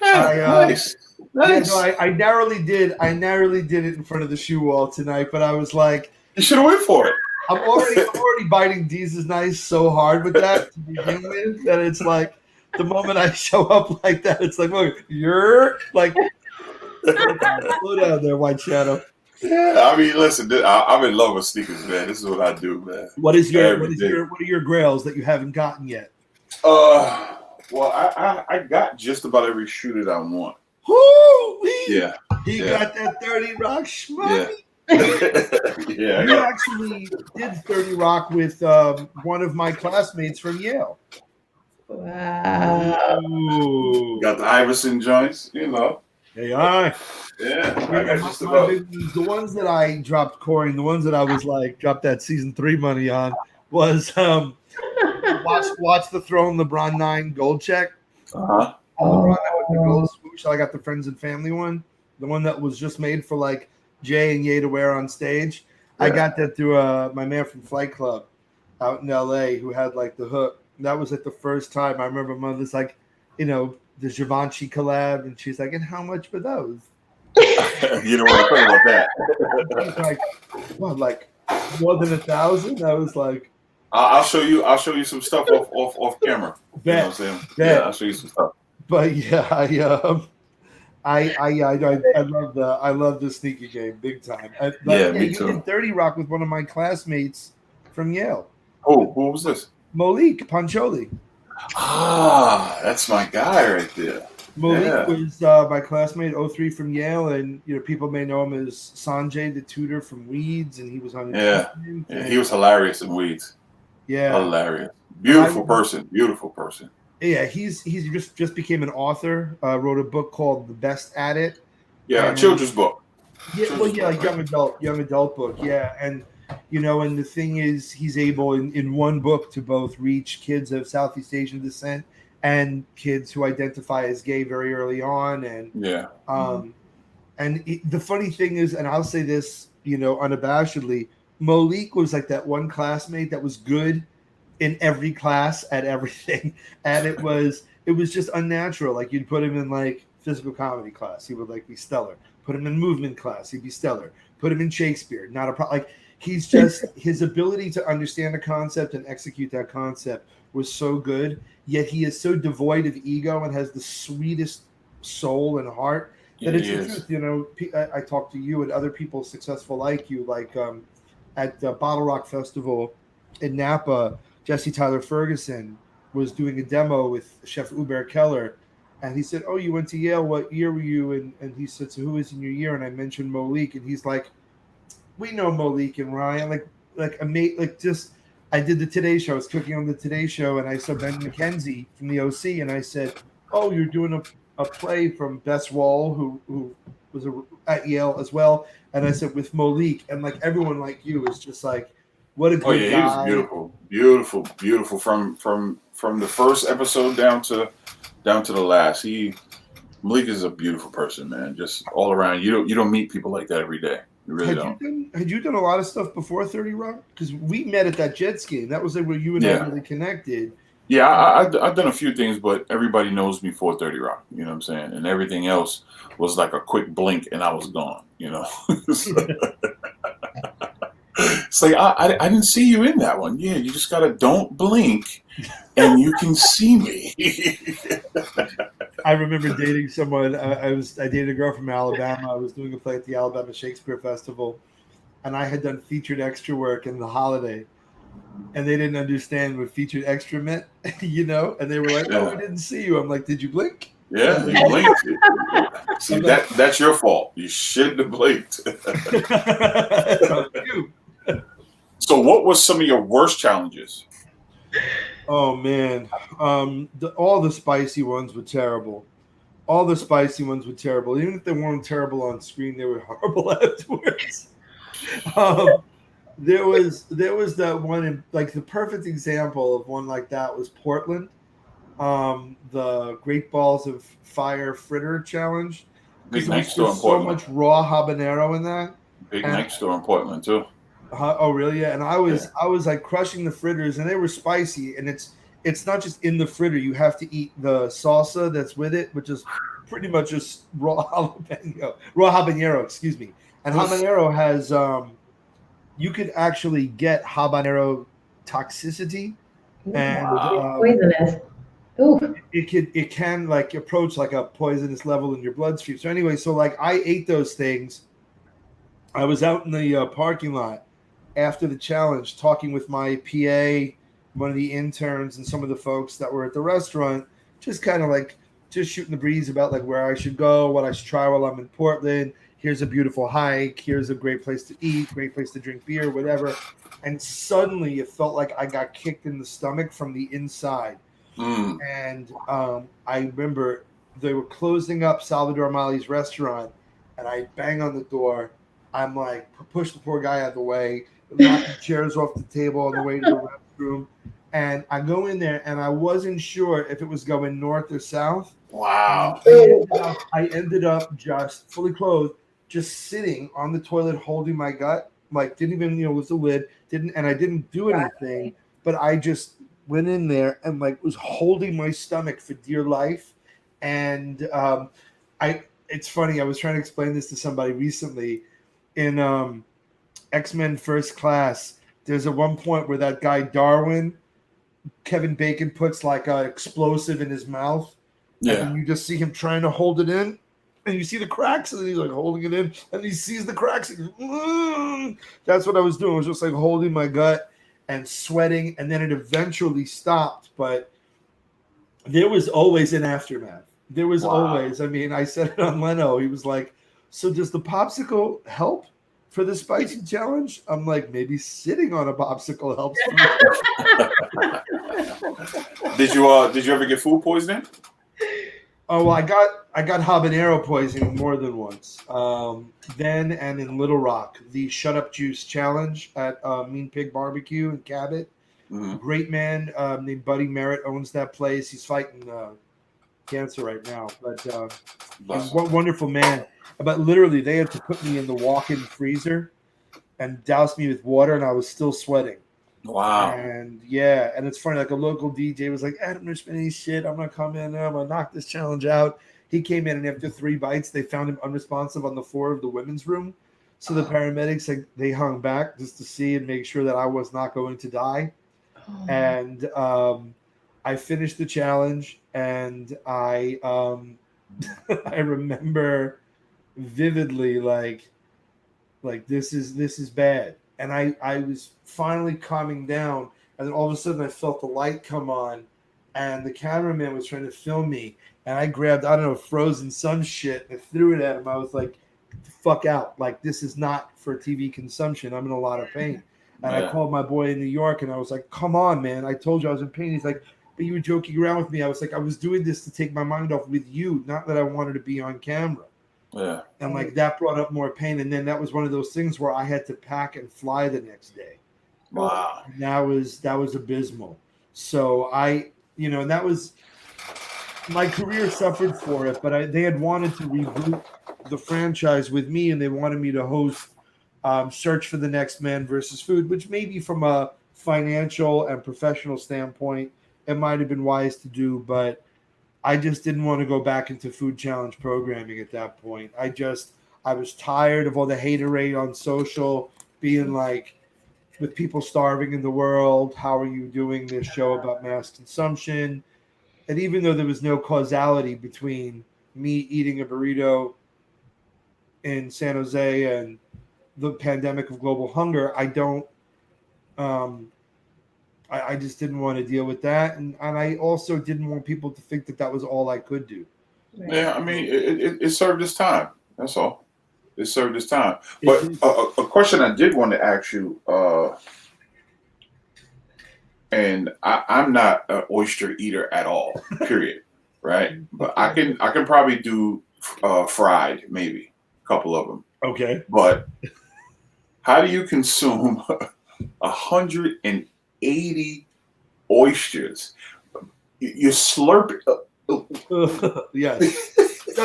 Nice. Yeah, no, I narrowly did it in front of the shoe wall tonight, but I was like, you should have went for it. I'm already biting D's is nice so hard with that to begin with that it's like, the moment I show up like that, it's like, look, you're like, slow down there, White Shadow. Yeah, I mean, listen, I'm in love with sneakers, man. This is what I do, man. What are your grails that you haven't gotten yet? Well, I got just about every shoe that I want. Yeah, he got that 30 Rock schmuck. Yeah. You actually did 30 Rock with one of my classmates from Yale. Wow. Ooh. Got the Iverson joints, you know. AI. Yeah. The ones that I dropped coin, the ones that I was like, dropped that season 3 money on was watch the Throne LeBron 9 gold check. Uh-huh. LeBron with the gold swoosh. I got the friends and family one. The one that was just made for like Jay and Ye to wear on stage. Yeah. I got that through my man from Flight Club out in LA who had like the hook. That was like the first time I remember mother's like, you know, the Givenchy collab, and she's like, and how much for those? You don't want to talk about that. She's like, what, like more than 1,000? I was like, I'll show you some stuff off camera. Bet. You know what I'm saying? Yeah, I'll show you some stuff. But yeah, I love the sneaker game big time. Me too. You did 30 Rock with one of my classmates from Yale. Oh, who was this? Malik Pancholi. Ah, that's my guy right there. Malik was my classmate, 03 from Yale, and people may know him as Sanjay, the tutor from Weeds, and he was on. Yeah, he was hilarious in Weeds. Yeah, hilarious, beautiful person. Yeah, he's just became an author. Wrote a book called The Best at It. Yeah, a children's book. Yeah, young adult book. Yeah, and and the thing is, he's able in one book to both reach kids of Southeast Asian descent and kids who identify as gay very early on. And the funny thing is, and I'll say this, unabashedly, Malik was like that one classmate that was good in every class at everything, and it was just unnatural. Like, you'd put him in like physical comedy class, he would like be stellar. Put him in movement class, he'd be stellar. Put him in Shakespeare, not a problem. Like, he's just, his ability to understand a concept and execute that concept was so good, yet he is so devoid of ego and has the sweetest soul and heart that it's the truth. I talk to you and other people successful like you, like at the Bottle Rock Festival in Napa, Jesse Tyler Ferguson was doing a demo with Chef Hubert Keller, and he said, "Oh, you went to Yale. What year were you?" And he said, "So who was in your year?" And I mentioned Malik, and he's like, "We know Malik and Ryan, just." I did the Today Show. I was cooking on the Today Show, and I saw Ben McKenzie from the OC, and I said, "Oh, you're doing a play from Bess Wall, who was at Yale as well." And I said, "With Malik," and like everyone like you is just like, what a good guy. He was beautiful from the first episode down to the last. Malik is a beautiful person, man. Just all around. You don't meet people like that every day. You really don't. Had you done a lot of stuff before 30 Rock? Because we met at that Jets game. That was like where you and I really connected. Yeah, I've done a few things, but everybody knows me for 30 Rock. You know what I'm saying? And everything else was like a quick blink, and I was gone. It's like, I didn't see you in that one. Yeah, you just gotta don't blink, and you can see me. I remember dating someone. I dated a girl from Alabama. I was doing a play at the Alabama Shakespeare Festival, and I had done featured extra work in the holiday, and they didn't understand what featured extra meant, And they were like, "Oh, we didn't see you." I'm like, "Did you blink?" Yeah, you blinked. See, that's your fault. You shouldn't have blinked. So what was some of your worst challenges? Oh, man. All the spicy ones were terrible. Even if they weren't terrible on screen, they were horrible afterwards. There was that one, like the perfect example of one like that was Portland. The Great Balls of Fire Fritter Challenge. Big night store in So Portland. much raw habanero in that. Big night store in Portland too. Oh really? Yeah. And I was like crushing the fritters, and they were spicy. And it's not just in the fritter. You have to eat the salsa that's with it, which is pretty much just raw habanero. Excuse me. And habanero has you could actually get habanero toxicity, and poisonous. Ooh. It can like approach like a poisonous level in your bloodstream. So anyway, so like I ate those things. I was out in the parking lot after the challenge talking with my PA, one of the interns, and some of the folks that were at the restaurant, just kind of like just shooting the breeze about like where I should go, what I should try while I'm in Portland. Here's a beautiful hike. Here's a great place to eat, great place to drink beer, whatever. And suddenly it felt like I got kicked in the stomach from the inside. And I remember they were closing up Salvador Mali's restaurant, and I bang on the door. I'm like, push the poor guy out of the way, knock the chairs off the table on the way to the restroom. And I go in there, and I wasn't sure if it was going north or south. Wow. I ended up just fully clothed, just sitting on the toilet holding my gut. Like, didn't even, with the lid, and I didn't do anything, but I just went in there and like was holding my stomach for dear life. And it's funny, I was trying to explain this to somebody recently. In X-Men First Class, there's at one point where that guy Darwin, Kevin Bacon puts like an explosive in his mouth. Yeah. And you just see him trying to hold it in, and you see the cracks, and he's like holding it in, and he sees the cracks. And that's what I was doing. I was just like holding my gut. and sweating, and then it eventually stopped. But there was always an aftermath. There was always. I mean, I said it on Leno. He was like, "So does the popsicle help for the spicy challenge?" I'm like, "Maybe sitting on a popsicle helps." Did you ever get food poisoning? Oh, well, I got habanero poisoning more than once. Then and in Little Rock, the Shut Up Juice challenge at Mean Pig Barbecue in Cabot. Mm-hmm. Great man named Buddy Merritt owns that place. He's fighting cancer right now, but he's one wonderful man. But literally, they had to put me in the walk-in freezer and douse me with water, and I was still sweating. Wow. And yeah, and it's funny, like a local DJ was like, "Adam, there's been any shit. I'm gonna come in there, I'm gonna knock this challenge out." He came in, and after 3 bites, they found him unresponsive on the floor of the women's room. So the paramedics, like, they hung back just to see and make sure that I was not going to die. And I finished the challenge, and I I remember vividly, like this is bad. And I was finally calming down, and then all of a sudden I felt the light come on, and the cameraman was trying to film me, and I grabbed, I don't know, frozen some shit and threw it at him. I was like, "Fuck out! Like, this is not for TV consumption. I'm in a lot of pain." And I called my boy in New York, and I was like, "Come on, man! I told you I was in pain." He's like, "But you were joking around with me." I was like, "I was doing this to take my mind off with you, not that I wanted to be on camera." Yeah. And like that brought up more pain. And then that was one of those things where I had to pack and fly the next day. Wow. And that was abysmal. So I, and that was, my career suffered for it, but they had wanted to reboot the franchise with me, and they wanted me to host Search for the Next Man versus Food, which maybe from a financial and professional standpoint, it might have been wise to do, but I just didn't want to go back into food challenge programming at that point. I was tired of all the haterade on social, being like, with people starving in the world, how are you doing this show about mass consumption? And even though there was no causality between me eating a burrito in San Jose and the pandemic of global hunger, I just didn't want to deal with that, and I also didn't want people to think that that was all I could do. Yeah, I mean, it served its time. That's all. It served its time. But a question I did want to ask you, and I'm not an oyster eater at all, period. Right? But I can probably do fried, maybe a couple of them. Okay. But how do you consume 180 oysters? You slurp it. Yes. No,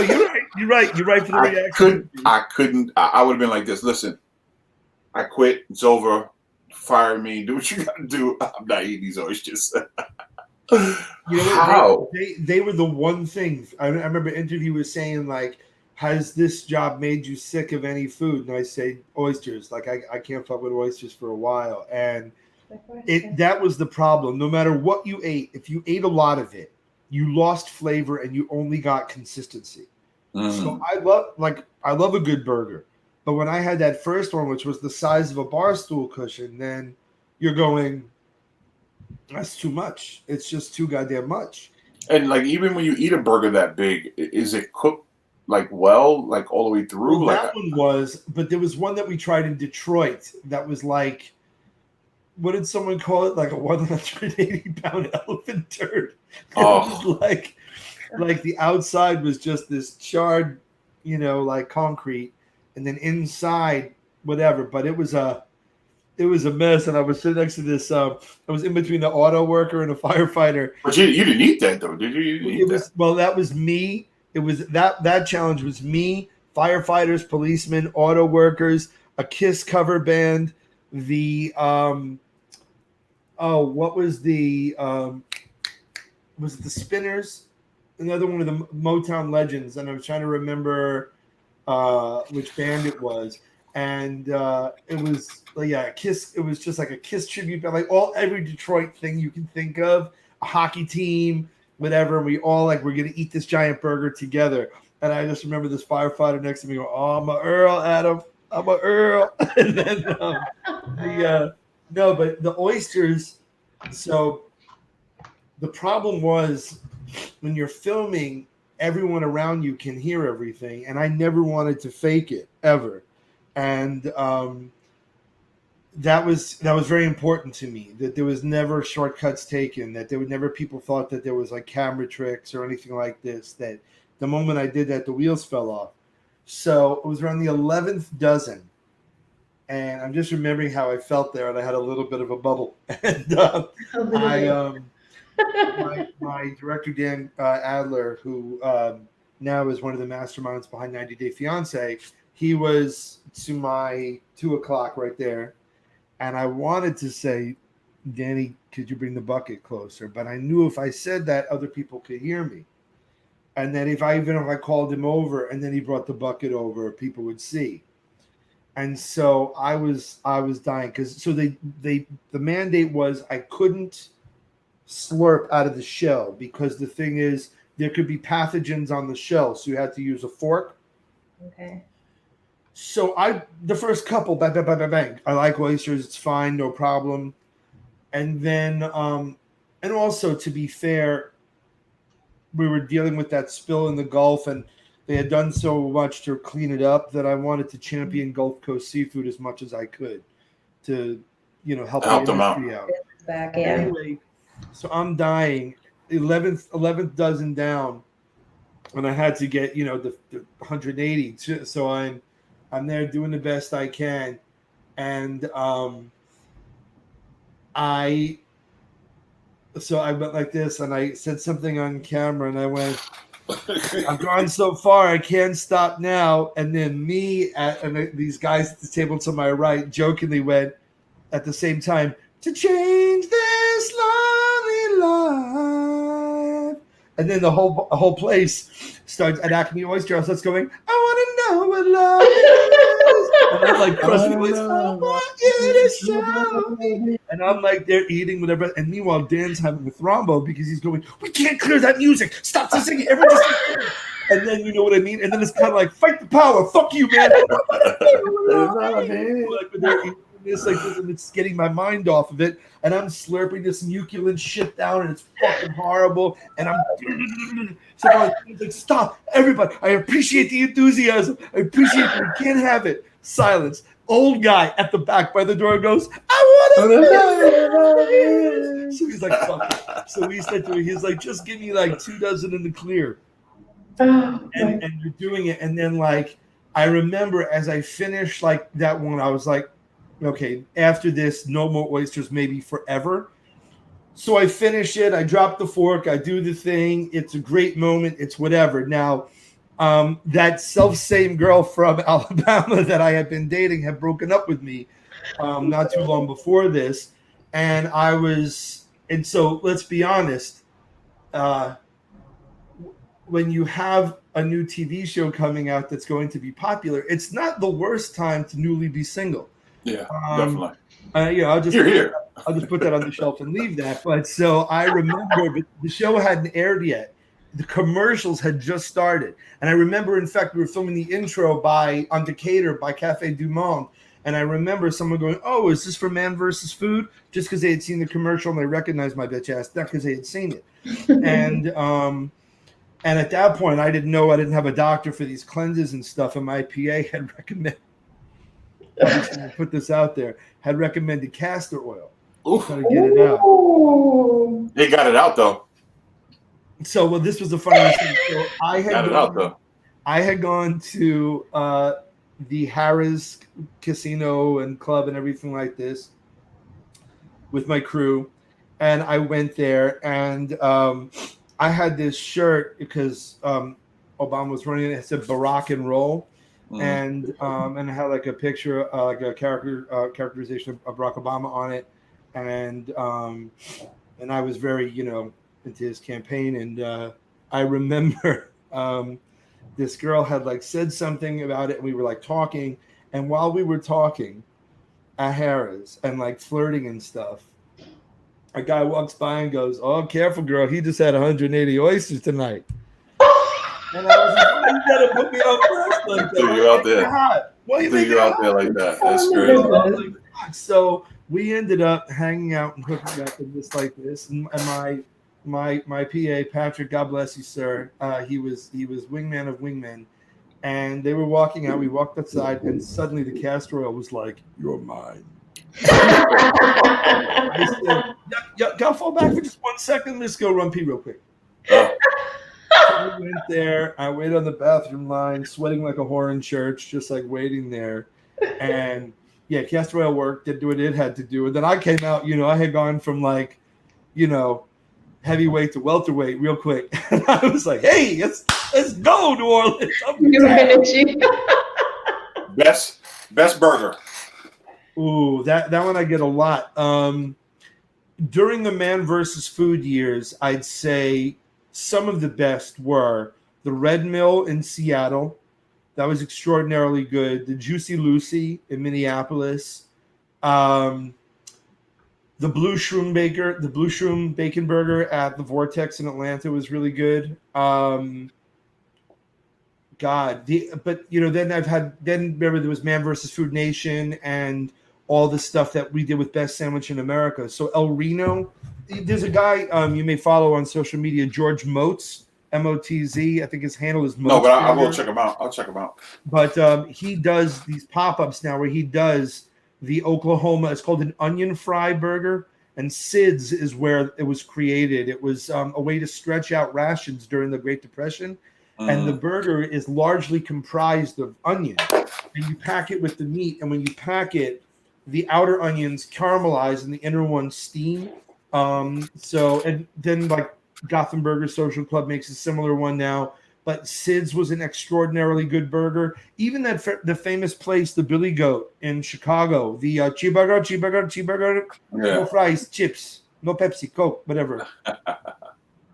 you're right for the reaction. I would have been like this. Listen, I quit. It's over. Fire me. Do what you got to do. I'm not eating these oysters. How? They were the one thing. I remember interviewers saying, like, has this job made you sick of any food? And I say oysters. Like, I can't fuck with oysters for a while. And that was the problem. No matter what you ate, if you ate a lot of it, you lost flavor and you only got consistency. So I love a good burger. But when I had that first one, which was the size of a bar stool cushion, then you're going, that's too much. It's just too goddamn much. And like, even when you eat a burger that big, is it cooked like well, like all the way through? Well, that one was, but there was one that we tried in Detroit that was like, what did someone call it? Like a 180-pound elephant turd. Oh. It was like the outside was just this charred, like concrete, and then inside whatever. But it was a mess. And I was sitting next to this. I was in between the auto worker and a firefighter. But you didn't eat that though, did you? You didn't eat that. Well, that was me. It was that challenge was me, firefighters, policemen, auto workers, a KISS cover band, the what was it the Spinners? Another one of the Motown legends, and I was trying to remember which band it was. And it was KISS. It was just like a KISS tribute band, like every Detroit thing you can think of, a hockey team, whatever. And we all we're gonna eat this giant burger together. And I just remember this firefighter next to me going, "Oh, I'm a Earl, Adam. I'm a Earl." And then No, but the oysters. So the problem was when you're filming, everyone around you can hear everything, and I never wanted to fake it ever, and that was very important to me, that there was never shortcuts taken, that there would never people thought that there was like camera tricks or anything like this, that the moment I did that, the wheels fell off. So it was around the 11th dozen, and I'm just remembering how I felt there, and I had a little bit of a bubble. And my director Dan Adler, who now is one of the masterminds behind 90 Day Fiance, he was to my 2 o'clock right there. And I wanted to say, Danny, could you bring the bucket closer? But I knew if I said that, other people could hear me. And then if I called him over and then he brought the bucket over, people would see. And so I was dying, because the mandate was I couldn't slurp out of the shell, because the thing is there could be pathogens on the shell, so you had to use a fork. Okay. So the first couple, bang, bang, bang, bang, bang. I like oysters. It's fine, no problem. And then, and also to be fair, we were dealing with that spill in the Gulf, and they had done so much to clean it up that I wanted to champion Gulf Coast seafood as much as I could to, help the industry out. Back, yeah. Anyway, so I'm dying, 11th dozen down, and I had to get, the 180. So I'm there doing the best I can, and I went like this, and I said something on camera, and I went, "I've gone so far, I can't stop now." And then these guys at the table to my right jokingly went at the same time, "To change this lonely life." And then the whole place starts at Acme Oyster House. That's going, "I want to know what love is." And I'm like, "I want you to show me." And I'm like, they're eating whatever. And meanwhile, Dan's having a thrombo because he's going, "We can't clear that music. Stop singing. Everyone just sing." And then, you know what I mean? And then it's kind of like, "Fight the power. Fuck you, man." Like, they're eating this like this, and it's getting my mind off of it. And I'm slurping this muculin shit down, and it's fucking horrible. And I'm so I'm like, "Stop, everybody. I appreciate the enthusiasm. I appreciate it. We can't have it." Silence. Old guy at the back by the door goes, "I want to." So he's like, "Fuck it." So we said to him, he's like, "Just give me like 2 dozen in the clear." And you're doing it. And then, like, I remember as I finished like that one, I was like, okay, after this, no more oysters, maybe forever. So I finish it. I drop the fork. I do the thing. It's a great moment. It's whatever. Now, that self-same girl from Alabama that I had been dating had broken up with me not too long before this. And so let's be honest. When you have a new TV show coming out that's going to be popular, it's not the worst time to newly be single. Yeah, definitely. I'll just put that on the shelf and leave that. But so I remember the show hadn't aired yet. The commercials had just started. And I remember, in fact, we were filming the intro on Decatur by Cafe Du Monde. And I remember someone going, "Oh, is this for Man vs. Food?" Just because they had seen the commercial and they recognized my bitch ass, not because they had seen it. And at that point, I didn't know I didn't have a doctor for these cleanses and stuff. And my PA had recommended, I'm just going to put this out there, had recommended castor oil. Try to get it out. They got it out, though. So, well, this was the funniest thing. So I had gone to the Harrah's Casino and Club and everything like this with my crew. And I went there, and I had this shirt because Obama was running it. It said Barack and Roll. And it had like a picture, like a characterization of Barack Obama on it. And I was very, into his campaign. And I remember this girl had like said something about it, and we were like talking. And while we were talking at Harrah's and like flirting and stuff, a guy walks by and goes, "Oh, careful, girl. He just had 180 oysters tonight." And I was like, "Why you gotta put me on first like that? Threw you out there. Why you threw you out there like that? That's crazy. So we ended up hanging out and hooking up and just like this. And my PA Patrick, God bless you, sir. He was wingman of wingmen, and they were walking out. We walked outside, and suddenly the castor oil was like, "You're mine." I said, "Y'all fall back for just 1 second. Let's go run pee real quick." So we went there. I waited on the bathroom line, sweating like a whore in church, just like waiting there. And yeah, castor oil worked. Did what it had to do. And then I came out. I had gone from like, heavyweight to welterweight real quick. And I was like, "Hey, let's go, New Orleans." New energy. Best burger. Ooh, that one I get a lot. During the Man versus Food years, I'd say some of the best were the Red Mill in Seattle. That was extraordinarily good. The Juicy Lucy in Minneapolis. The Blue Shroom Bacon Burger at the Vortex in Atlanta was really good. Then remember there was Man versus Food Nation and all the stuff that we did with Best Sandwich in America. So El Reno, there's a guy you may follow on social media, George Motz, Motz. I think his handle is Motz. No, but I will check him out. I'll check him out. But he does these pop-ups now where he does the Oklahoma. It's called an onion fry burger, and Sid's is where it was created. It was a way to stretch out rations during the Great Depression. And the burger is largely comprised of onion. And you pack it with the meat, and when you pack it, the outer onions caramelize and the inner ones steam. And then like Gotham Burger Social Club makes a similar one now. But Sid's was an extraordinarily good burger. Even the famous place, the Billy Goat in Chicago, the cheeseburger, no fries, chips, no Pepsi, Coke, whatever.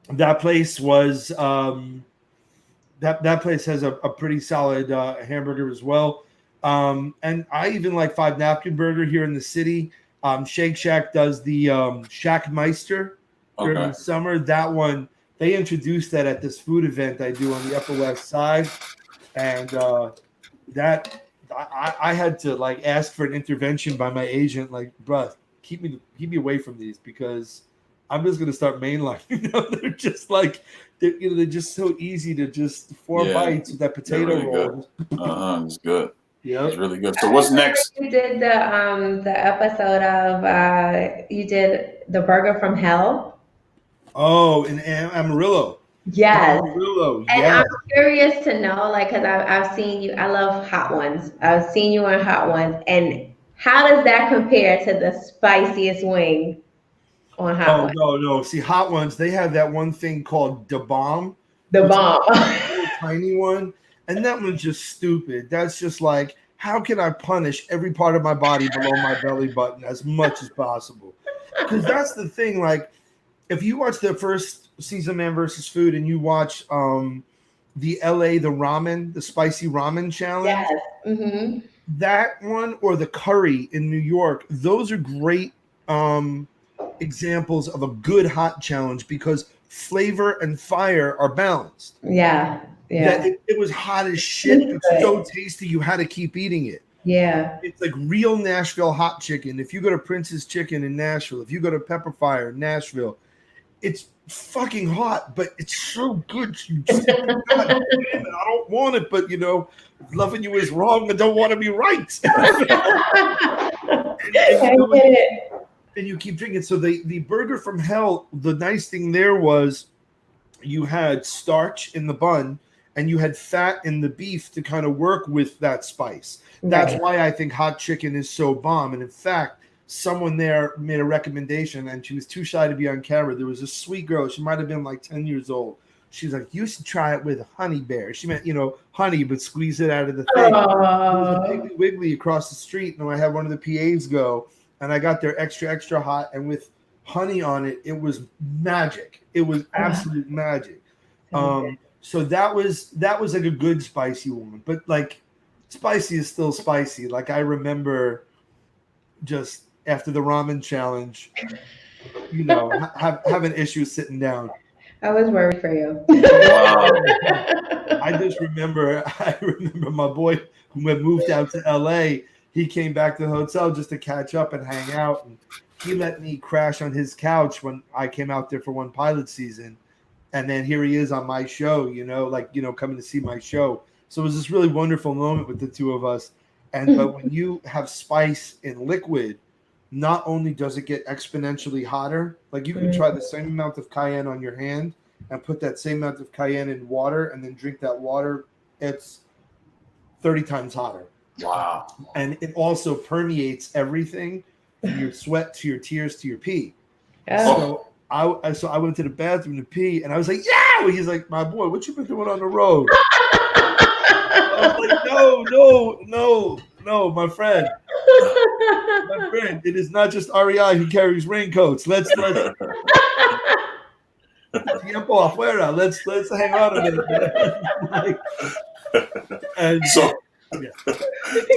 That place was that place has a pretty solid hamburger as well. And I even like Five Napkin Burger here in the city. Shake Shack does the Shackmeister during the summer. That one, they introduced that at this food event I do on the Upper West Side. And I had to like ask for an intervention by my agent, like, bruh, keep me away from these because I'm just gonna start mainlining. They're just like they're just so easy to just four bites with that potato roll. It's good. Yeah, it's really good. So what's next? You did the episode of you did the burger from hell. Oh, in Amarillo. Yes. Amarillo. And I'm curious to know, like, because I've seen you. I love hot ones. I've seen you on hot ones, and how does that compare to the spiciest wing on hot ones? No. See, hot ones, they have that one thing called the bomb. The bomb. A tiny one. And that one's just stupid. That's just like, how can I punish every part of my body below my belly button as much as possible? Because that's the thing. Like, if you watch the first season of Man vs. Food and you watch the spicy ramen challenge, yes. Mm-hmm. that one or the curry in New York, those are great examples of a good hot challenge because flavor and fire are balanced. Yeah. Yeah. It was hot as shit, but so tasty you had to keep eating it. Yeah. It's like real Nashville hot chicken. If you go to Prince's Chicken in Nashville, if you go to Pepper Fire in Nashville, it's fucking hot, but it's so good. You just, God damn it, I don't want it, but loving you is wrong. I don't want to be right. and you keep drinking. So the burger from hell, the nice thing there was you had starch in the bun and you had fat in the beef to kind of work with that spice. That's why I think hot chicken is so bomb. And in fact, someone there made a recommendation and she was too shy to be on camera. There was a sweet girl. She might've been like 10 years old. She's like, you should try it with honey bear. She meant, honey, but squeeze it out of the thing. There was a Piggly Wiggly across the street. And I had one of the PAs go and I got their extra, extra hot. And with honey on it, it was magic. It was absolute magic. So that was like a good spicy one, but like spicy is still spicy. Like I remember just after the ramen challenge, having issues sitting down. I was worried for you. Wow. I remember my boy who had moved out to LA he came back to the hotel just to catch up and hang out. And he let me crash on his couch when I came out there for one pilot season. And then here he is on my show, coming to see my show. So it was this really wonderful moment with the two of us. But when you have spice in liquid, not only does it get exponentially hotter, like you can try the same amount of cayenne on your hand and put that same amount of cayenne in water and then drink that water, it's 30 times hotter. Wow. And it also permeates everything from your sweat to your tears to your pee. Oh. So I went to the bathroom to pee, and I was like, yeah! He's like, my boy, what you been doing on the road? I was like, no, my friend. My friend, it is not just REI who carries raincoats. Let's tiempo afuera. Let's hang on a minute.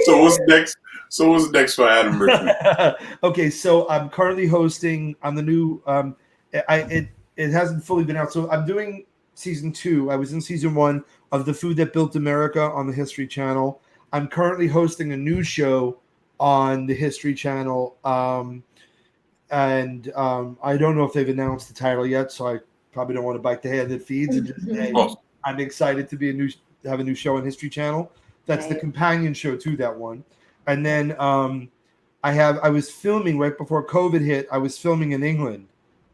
So what's next? So what's next for Adam Richman? Okay, so I'm currently hosting on the new. It hasn't fully been out, so I'm doing season 2. I was in season 1 of The Food That Built America on the History Channel. I'm currently hosting a new show on the History Channel, and I don't know if they've announced the title yet, so I probably don't want to bite the hand that feeds and just say I'm excited to have a new show on History Channel. That's the companion show to that one. And then I was filming right before COVID hit. I was filming in England.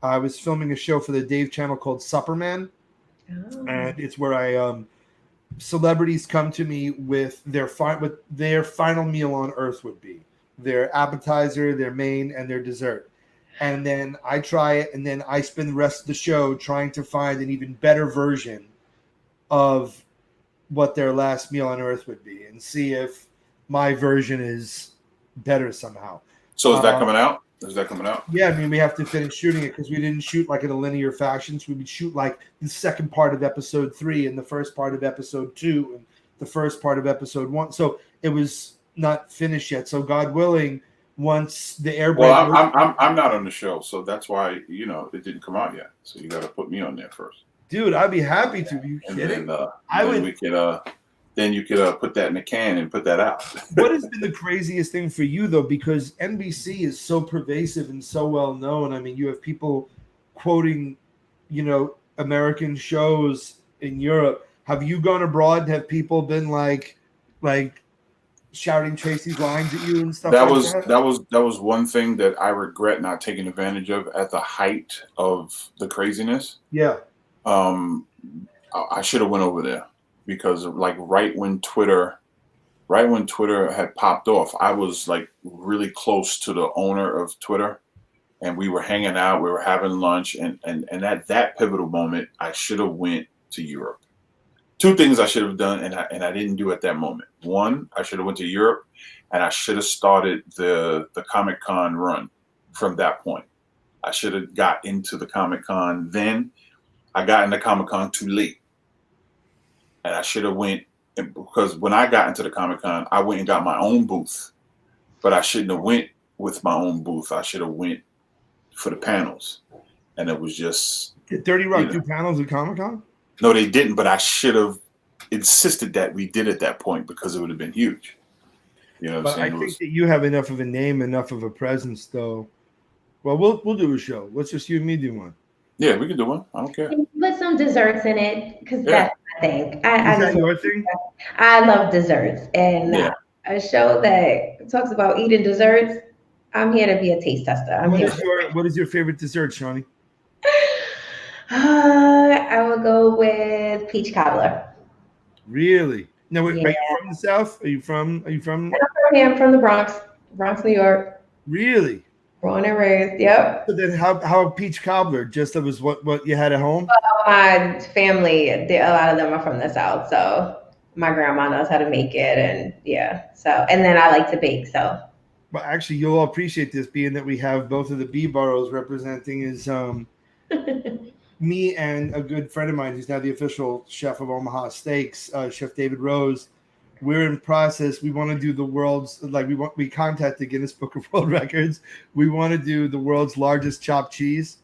I was filming a show for the Dave channel called Supperman, and it's where celebrities come to me with their final meal on Earth would be their appetizer, their main, and their dessert. And then I try it, and then I spend the rest of the show trying to find an even better version of what their last meal on Earth would be, and see if my version is better somehow. So is that coming out? Is that coming out? Yeah, I mean, we have to finish shooting it because we didn't shoot like in a linear fashion. So we would shoot like the second part of episode 3 and the first part of episode 2 and the first part of episode 1. So it was not finished yet. So God willing, once the air break. Well, I'm not on the show, so that's why it didn't come out yet. So you got to put me on there first. Dude, I'd be happy to. Are you kidding? Then you could put that in a can and put that out. What has been the craziest thing for you, though? Because NBC is so pervasive and so well known. I mean, you have people quoting, American shows in Europe. Have you gone abroad? Have people been like shouting Tracy's lines at you and stuff that like that? That was one thing that I regret not taking advantage of at the height of the craziness. Yeah. I should have went over there. Because right when Twitter had popped off, I was like really close to the owner of Twitter, and we were hanging out, we were having lunch, and at that pivotal moment, I should have went to Europe. 2 things I should have done, and I didn't do at that moment. 1, I should have went to Europe, and I should have started the Comic-Con run from that point. I should have got into the Comic-Con then. I got into Comic-Con too late. And I should have went, because when I got into the Comic-Con, I went and got my own booth, but I shouldn't have went with my own booth. I should have went for the panels, and it was just. Did 30 Rock do panels at Comic-Con? No, they didn't, but I should have insisted that we did at that point because it would have been huge. You know what I'm saying? I think that you have enough of a name, enough of a presence, though. Well, we'll do a show. Let's just you and me do one. Yeah, we can do one. I don't care. Put some desserts in it because that's my thing. Is that your thing? I love desserts, and a show that talks about eating desserts. I'm here to be a taste tester. What is your favorite dessert, Shawnee? I would go with peach cobbler. Really? No, are you from the South? Are you from? I'm from the Bronx, New York. Really? Born and raised, yep. So then how peach cobbler? Just that was what you had at home? Well, my family, a lot of them are from the South, so my grandma knows how to make it, and and then I like to bake, so. Well, actually, you'll all appreciate this, being that we have both of the B boroughs representing is me and a good friend of mine who's now the official chef of Omaha Steaks, Chef David Rose. We're in process. We want to do the world's we contacted Guinness Book of World Records. We want to do the world's largest chopped cheese.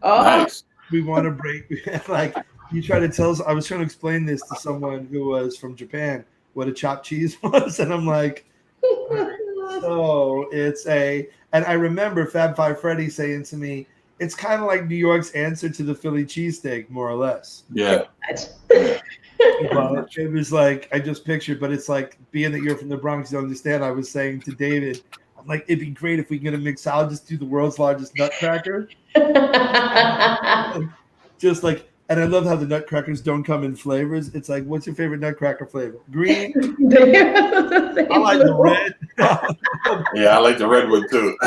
Oh, nice. We want to break you try to tell us. I was trying to explain this to someone who was from Japan what a chopped cheese was, and I'm like, So and I remember Fab Five Freddy saying to me, it's kind of like New York's answer to the Philly cheesesteak, more or less. Yeah. But it was like, I just pictured, but it's like, being that you're from the Bronx, you understand. I was saying to David, I'm like, it'd be great if we can get a mixologist do the world's largest nutcracker. Just like, and I love how the nutcrackers don't come in flavors. It's like, what's your favorite nutcracker flavor? Green. I like the red. Yeah, I like the red one too.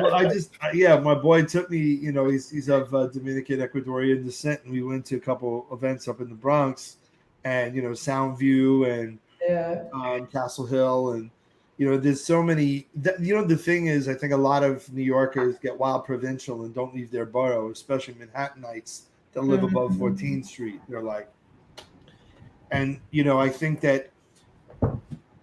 Well, my boy took me. You know, he's of Dominican Ecuadorian descent, and we went to a couple events up in the Bronx, and Soundview and Castle Hill, and there's so many. The thing is, I think a lot of New Yorkers get wild provincial and don't leave their borough, especially Manhattanites that live above 14th Street. They're like, and I think that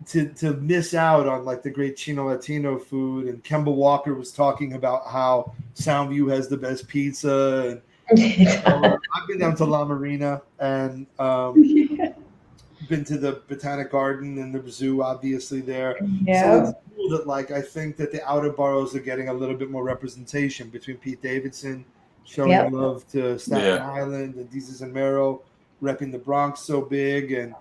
to miss out on like the great Chino Latino food, and Kemba Walker was talking about how Soundview has the best pizza, and I've been down to La Marina and been to the Botanic Garden and the zoo, obviously there. So it's cool that I think that the outer boroughs are getting a little bit more representation between Pete Davidson showing love to Staten Island, and Jesus and Mero repping the Bronx so big, and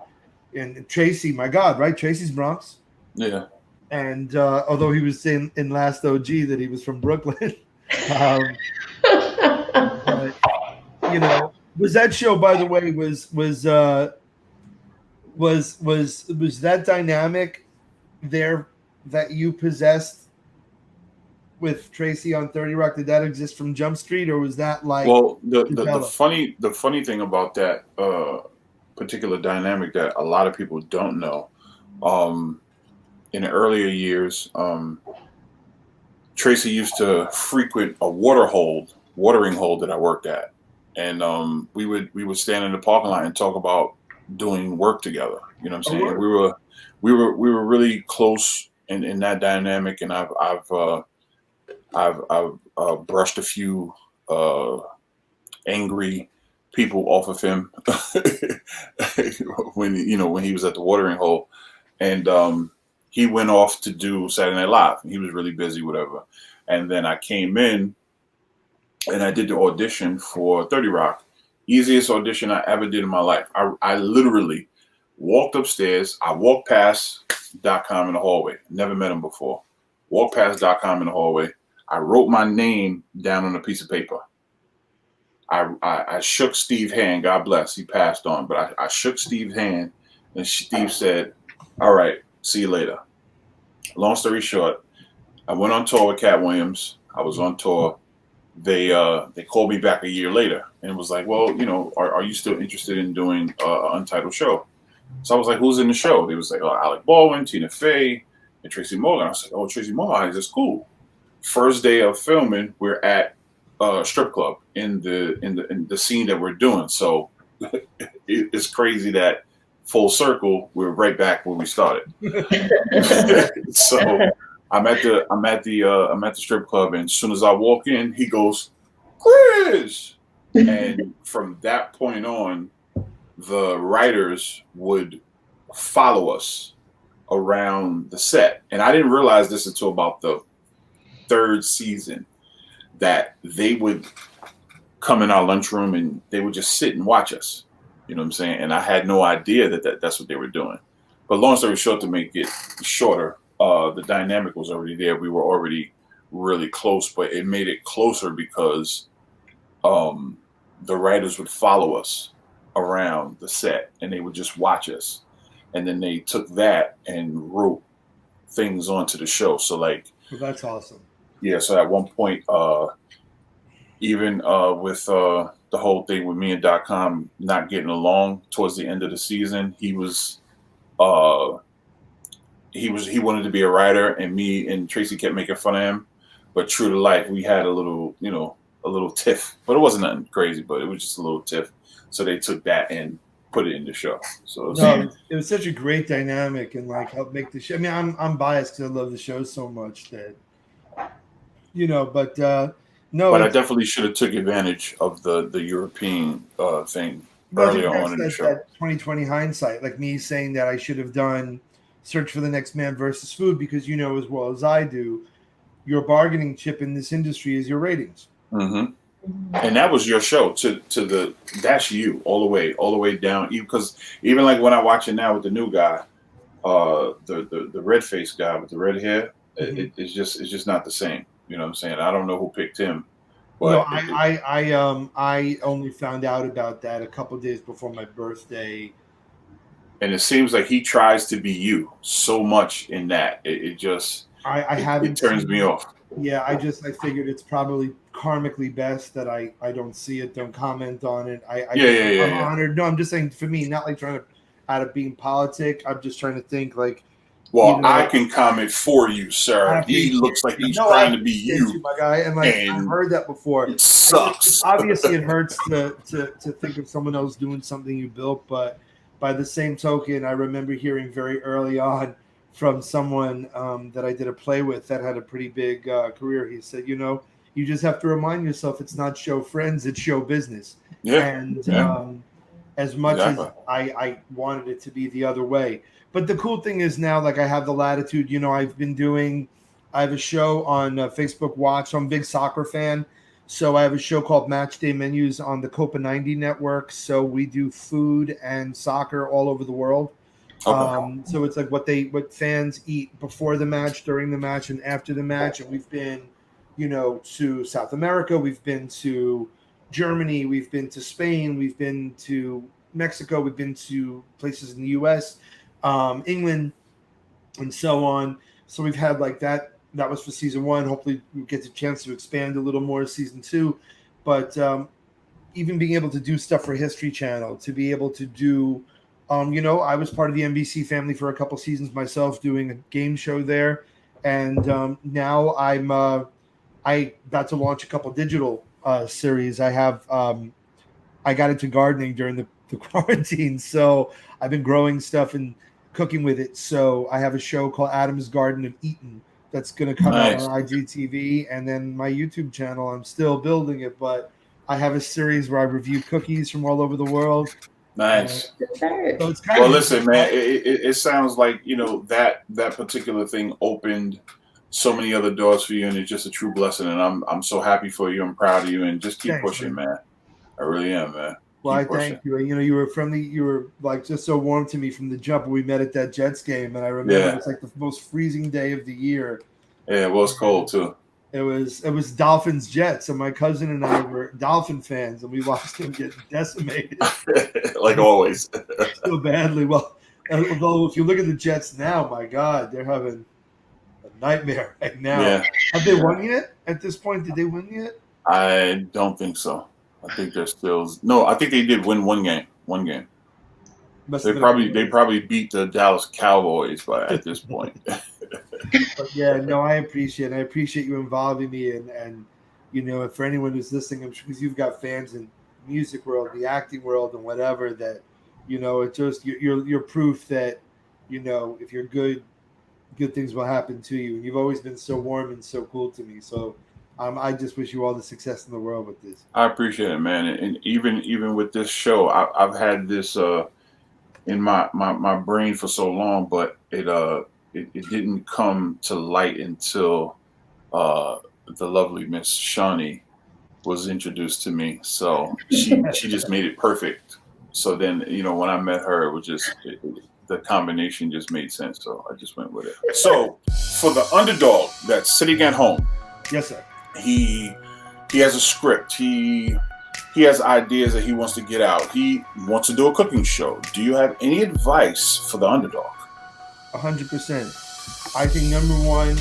Tracy, my God, right? Tracy's Bronx. Yeah. And although he was in Last OG that he was from Brooklyn, but, was that show, by the way, was that dynamic there that you possessed with Tracy on 30 Rock? Did that exist from Jump Street, or was that like? Well, the funny thing about that particular dynamic that a lot of people don't know, in the earlier years, Tracy used to frequent a watering hole that I worked at, and we would stand in the parking lot and talk about doing work together. You know what I'm saying? Oh, we were really close in that dynamic, and I've brushed a few angry people off of him when he was at the watering hole, and he went off to do Saturday Night Live. He was really busy, whatever. And then I came in and I did the audition for 30 Rock. Easiest audition I ever did in my life. I literally walked upstairs. I walked past .com in the hallway. Never met him before. Walked past .com in the hallway. I wrote my name down on a piece of paper. I shook Steve's hand. God bless. He passed on. But I shook Steve's hand, and Steve said, all right, see you later. Long story short, I went on tour with Cat Williams. I was on tour. They called me back a year later and was like, well, are you still interested in doing an Untitled show? So I was like, who's in the show? They was like, oh, Alec Baldwin, Tina Fey, and Tracy Morgan. I was like, oh, Tracy Morgan, that's cool. First day of filming, we're at a strip club in the scene that we're doing. So it's crazy that full circle, we're right back where we started. So I'm at the strip club, and as soon as I walk in, he goes, Chris. And from that point on, the writers would follow us around the set. And I didn't realize this until about the third season, that they would come in our lunchroom and they would just sit and watch us. You know what I'm saying? And I had no idea that's what they were doing. But long story short, to make it shorter, the dynamic was already there. We were already really close, but it made it closer because the writers would follow us around the set and they would just watch us. And then they took that and wrote things onto the show. So well, that's awesome. Yeah. So at one point, even with the whole thing with me and .com not getting along towards the end of the season, he wanted to be a writer, and me and Tracy kept making fun of him. But true to life, we had a little tiff, but it wasn't nothing crazy, but it was just a little tiff. So they took that and put it in the show. So it was such a great dynamic and helped make the show. I mean, I'm biased because I love the show so much that, but no. But I definitely should have took advantage of the European thing earlier on in the show. That 2020 hindsight, like me saying that I should have done search for the next man versus food, because you know as well as I do, your bargaining chip in this industry is your ratings. Mm-hmm. And that was your show that's you all the way down. Because even like when I watch it now with the new guy, the red faced guy with the red hair, it's just not the same. You know what I'm saying? I don't know who picked him. But no, I only found out about that a couple of days before my birthday. And it seems like he tries to be you so much in that it turns me off. Yeah, I figured it's probably karmically best that I don't see it, don't comment on it. I'm honored. No, I'm just saying for me, not like trying to out of being politic. I'm just trying to think like. Well, I can comment for you, sir. He looks like he's trying to be you, my guy. And like I've heard that before. It sucks. Obviously, it hurts to think of someone else doing something you built, but by the same token, I remember hearing very early on from someone that I did a play with that had a pretty big career. He said, you just have to remind yourself it's not show friends, it's show business. Yeah. And as much as I wanted it to be the other way. But the cool thing is now, like I have the latitude, I have a show on Facebook Watch. So I'm a big soccer fan. So I have a show called Match Day Menus on the Copa 90 network. So we do food and soccer all over the world. Okay. So it's like what fans eat before the match, during the match, and after the match. And we've been, to South America. We've been to Germany. We've been to Spain. We've been to Mexico. We've been to places in the U.S., England, and so on. So we've had like that. That was for season 1. Hopefully we get the chance to expand a little more season 2. But even being able to do stuff for History Channel, to be able to do, I was part of the NBC family for a couple seasons myself, doing a game show there. And now I got to launch a couple digital series. I got into gardening during the quarantine. So I've been growing stuff and cooking with it. So I have a show called Adam's Garden of Eaton that's going to come out on IGTV, and then my YouTube channel. I'm still building it, but I have a series where I review cookies from all over the world. Nice. So it's listen, man, it sounds like that particular thing opened so many other doors for you, and it's just a true blessing. And I'm so happy for you. I'm proud of you, and just keep pushing, man. I really am, man. Well, I thank you. You were like just so warm to me from the jump. We met at that Jets game, and I remember it was like the most freezing day of the year. Yeah, it was cold too. It was Dolphins Jets, and my cousin and I were Dolphin fans, and we watched them get decimated, like always, so badly. Well, although if you look at the Jets now, my God, they're having a nightmare right now. Yeah. Have they won yet? At this point, did they win yet? I don't think so. I think they're still I think they did win one game. They probably beat the Dallas Cowboys at this point. But yeah, no, I appreciate you involving me, and for anyone who's listening, I'm sure because you've got fans in the music world, the acting world, and whatever, that it's just you're proof that if you're good things will happen to you. And you've always been so warm and so cool to me. So I just wish you all the success in the world with this. I appreciate it, man. And even with this show, I've had this in my brain for so long, but it didn't come to light until the lovely Miss Shawnee was introduced to me. So she just made it perfect. So then, when I met her, it was just the combination just made sense. So I just went with it. So for the underdog that's sitting at home, yes, sir. He has a script. He has ideas that he wants to get out. He wants to do a cooking show. Do you have any advice for the underdog? 100%. I think number one,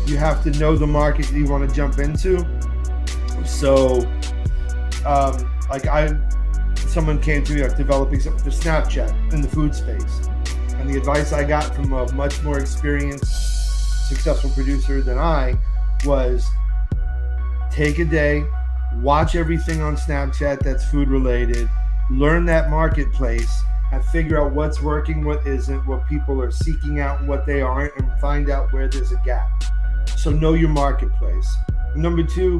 you have to know the market that you want to jump into. So, someone came to me like developing something for Snapchat in the food space, and the advice I got from a much more experienced, successful producer than I was, take a day, watch everything on Snapchat that's food related, learn that marketplace, and figure out what's working, what isn't, what people are seeking out and what they aren't, and find out where there's a gap. So know your marketplace. Number two,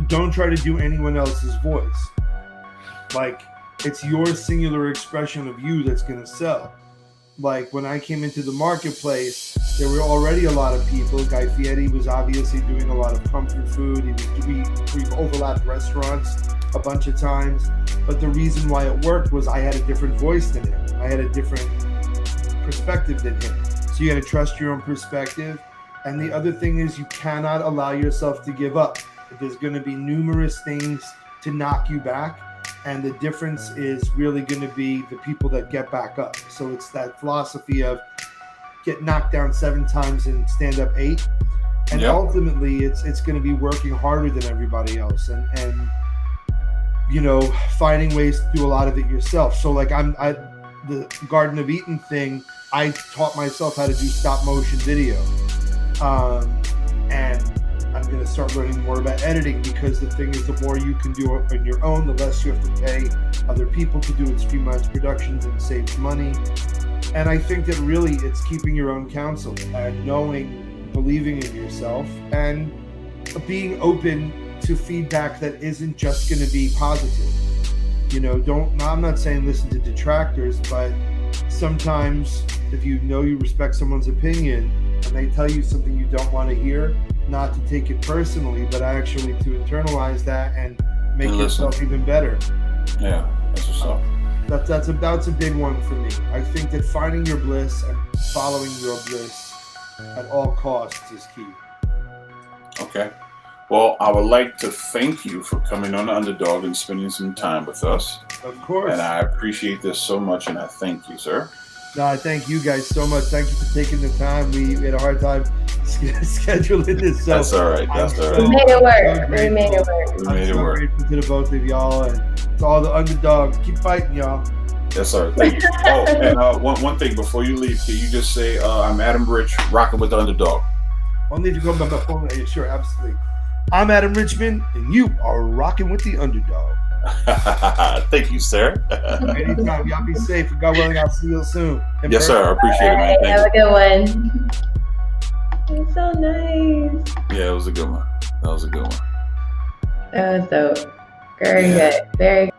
don't try to do anyone else's voice. Like, it's your singular expression of you that's going to sell. like when I came into the marketplace, there were already a lot of people. Guy Fieri was obviously doing a lot of comfort food. We've overlapped restaurants a bunch of times. But the reason why it worked was I had a different voice than him. I had a different perspective than him. So you got to trust your own perspective. And the other thing is you cannot allow yourself to give up. There's going to be numerous things to knock you back. And the difference is really going to be the people that get back up. So it's that philosophy of get knocked down 7 times and stand up 8. And ultimately, it's going to be working harder than everybody else, and you know, finding ways to do a lot of it yourself. So like the Garden of Eden thing, I taught myself how to do stop motion video, and I'm going to start learning more about editing, because the thing is, the more you can do it on your own, the less you have to pay other people to do it. Streamlines productions and saves money. And I think that really it's keeping your own counsel and knowing, believing in yourself, and being open to feedback that isn't just going to be positive. You know, I'm not saying listen to detractors, but sometimes if you know you respect someone's opinion and they tell you something you don't want to hear, not to take it personally, but actually to internalize that and make yourself even better. Yeah, that's what's up. That's a big one for me. I think that finding your bliss and following your bliss at all costs is key. Okay. Well, I would like to thank you for coming on the Underdog and spending some time with us. Of course. And I appreciate this so much, and I thank you, sir. No, I thank you guys so much. Thank you for taking the time. We had a hard time scheduling this. So that's all right. That's all right. We made it work. We made it work. We made it work. I'm so grateful to the both of y'all, and to all the underdogs. Keep fighting, y'all. Yes, sir. Thank you. Oh, and one thing before you leave, can you just say, I'm Adam Rich, rocking with the Underdog. Only if you go by my phone. Yeah, sure, absolutely. I'm Adam Richman, and you are rocking with the Underdog. Thank you, sir. Anytime. Y'all be safe. And God willing, I'll see you soon. Yes, sir. I appreciate it, man. Have a good one. It's so nice. Yeah, it was a good one. That was a good one. That was dope. Very good. Very good.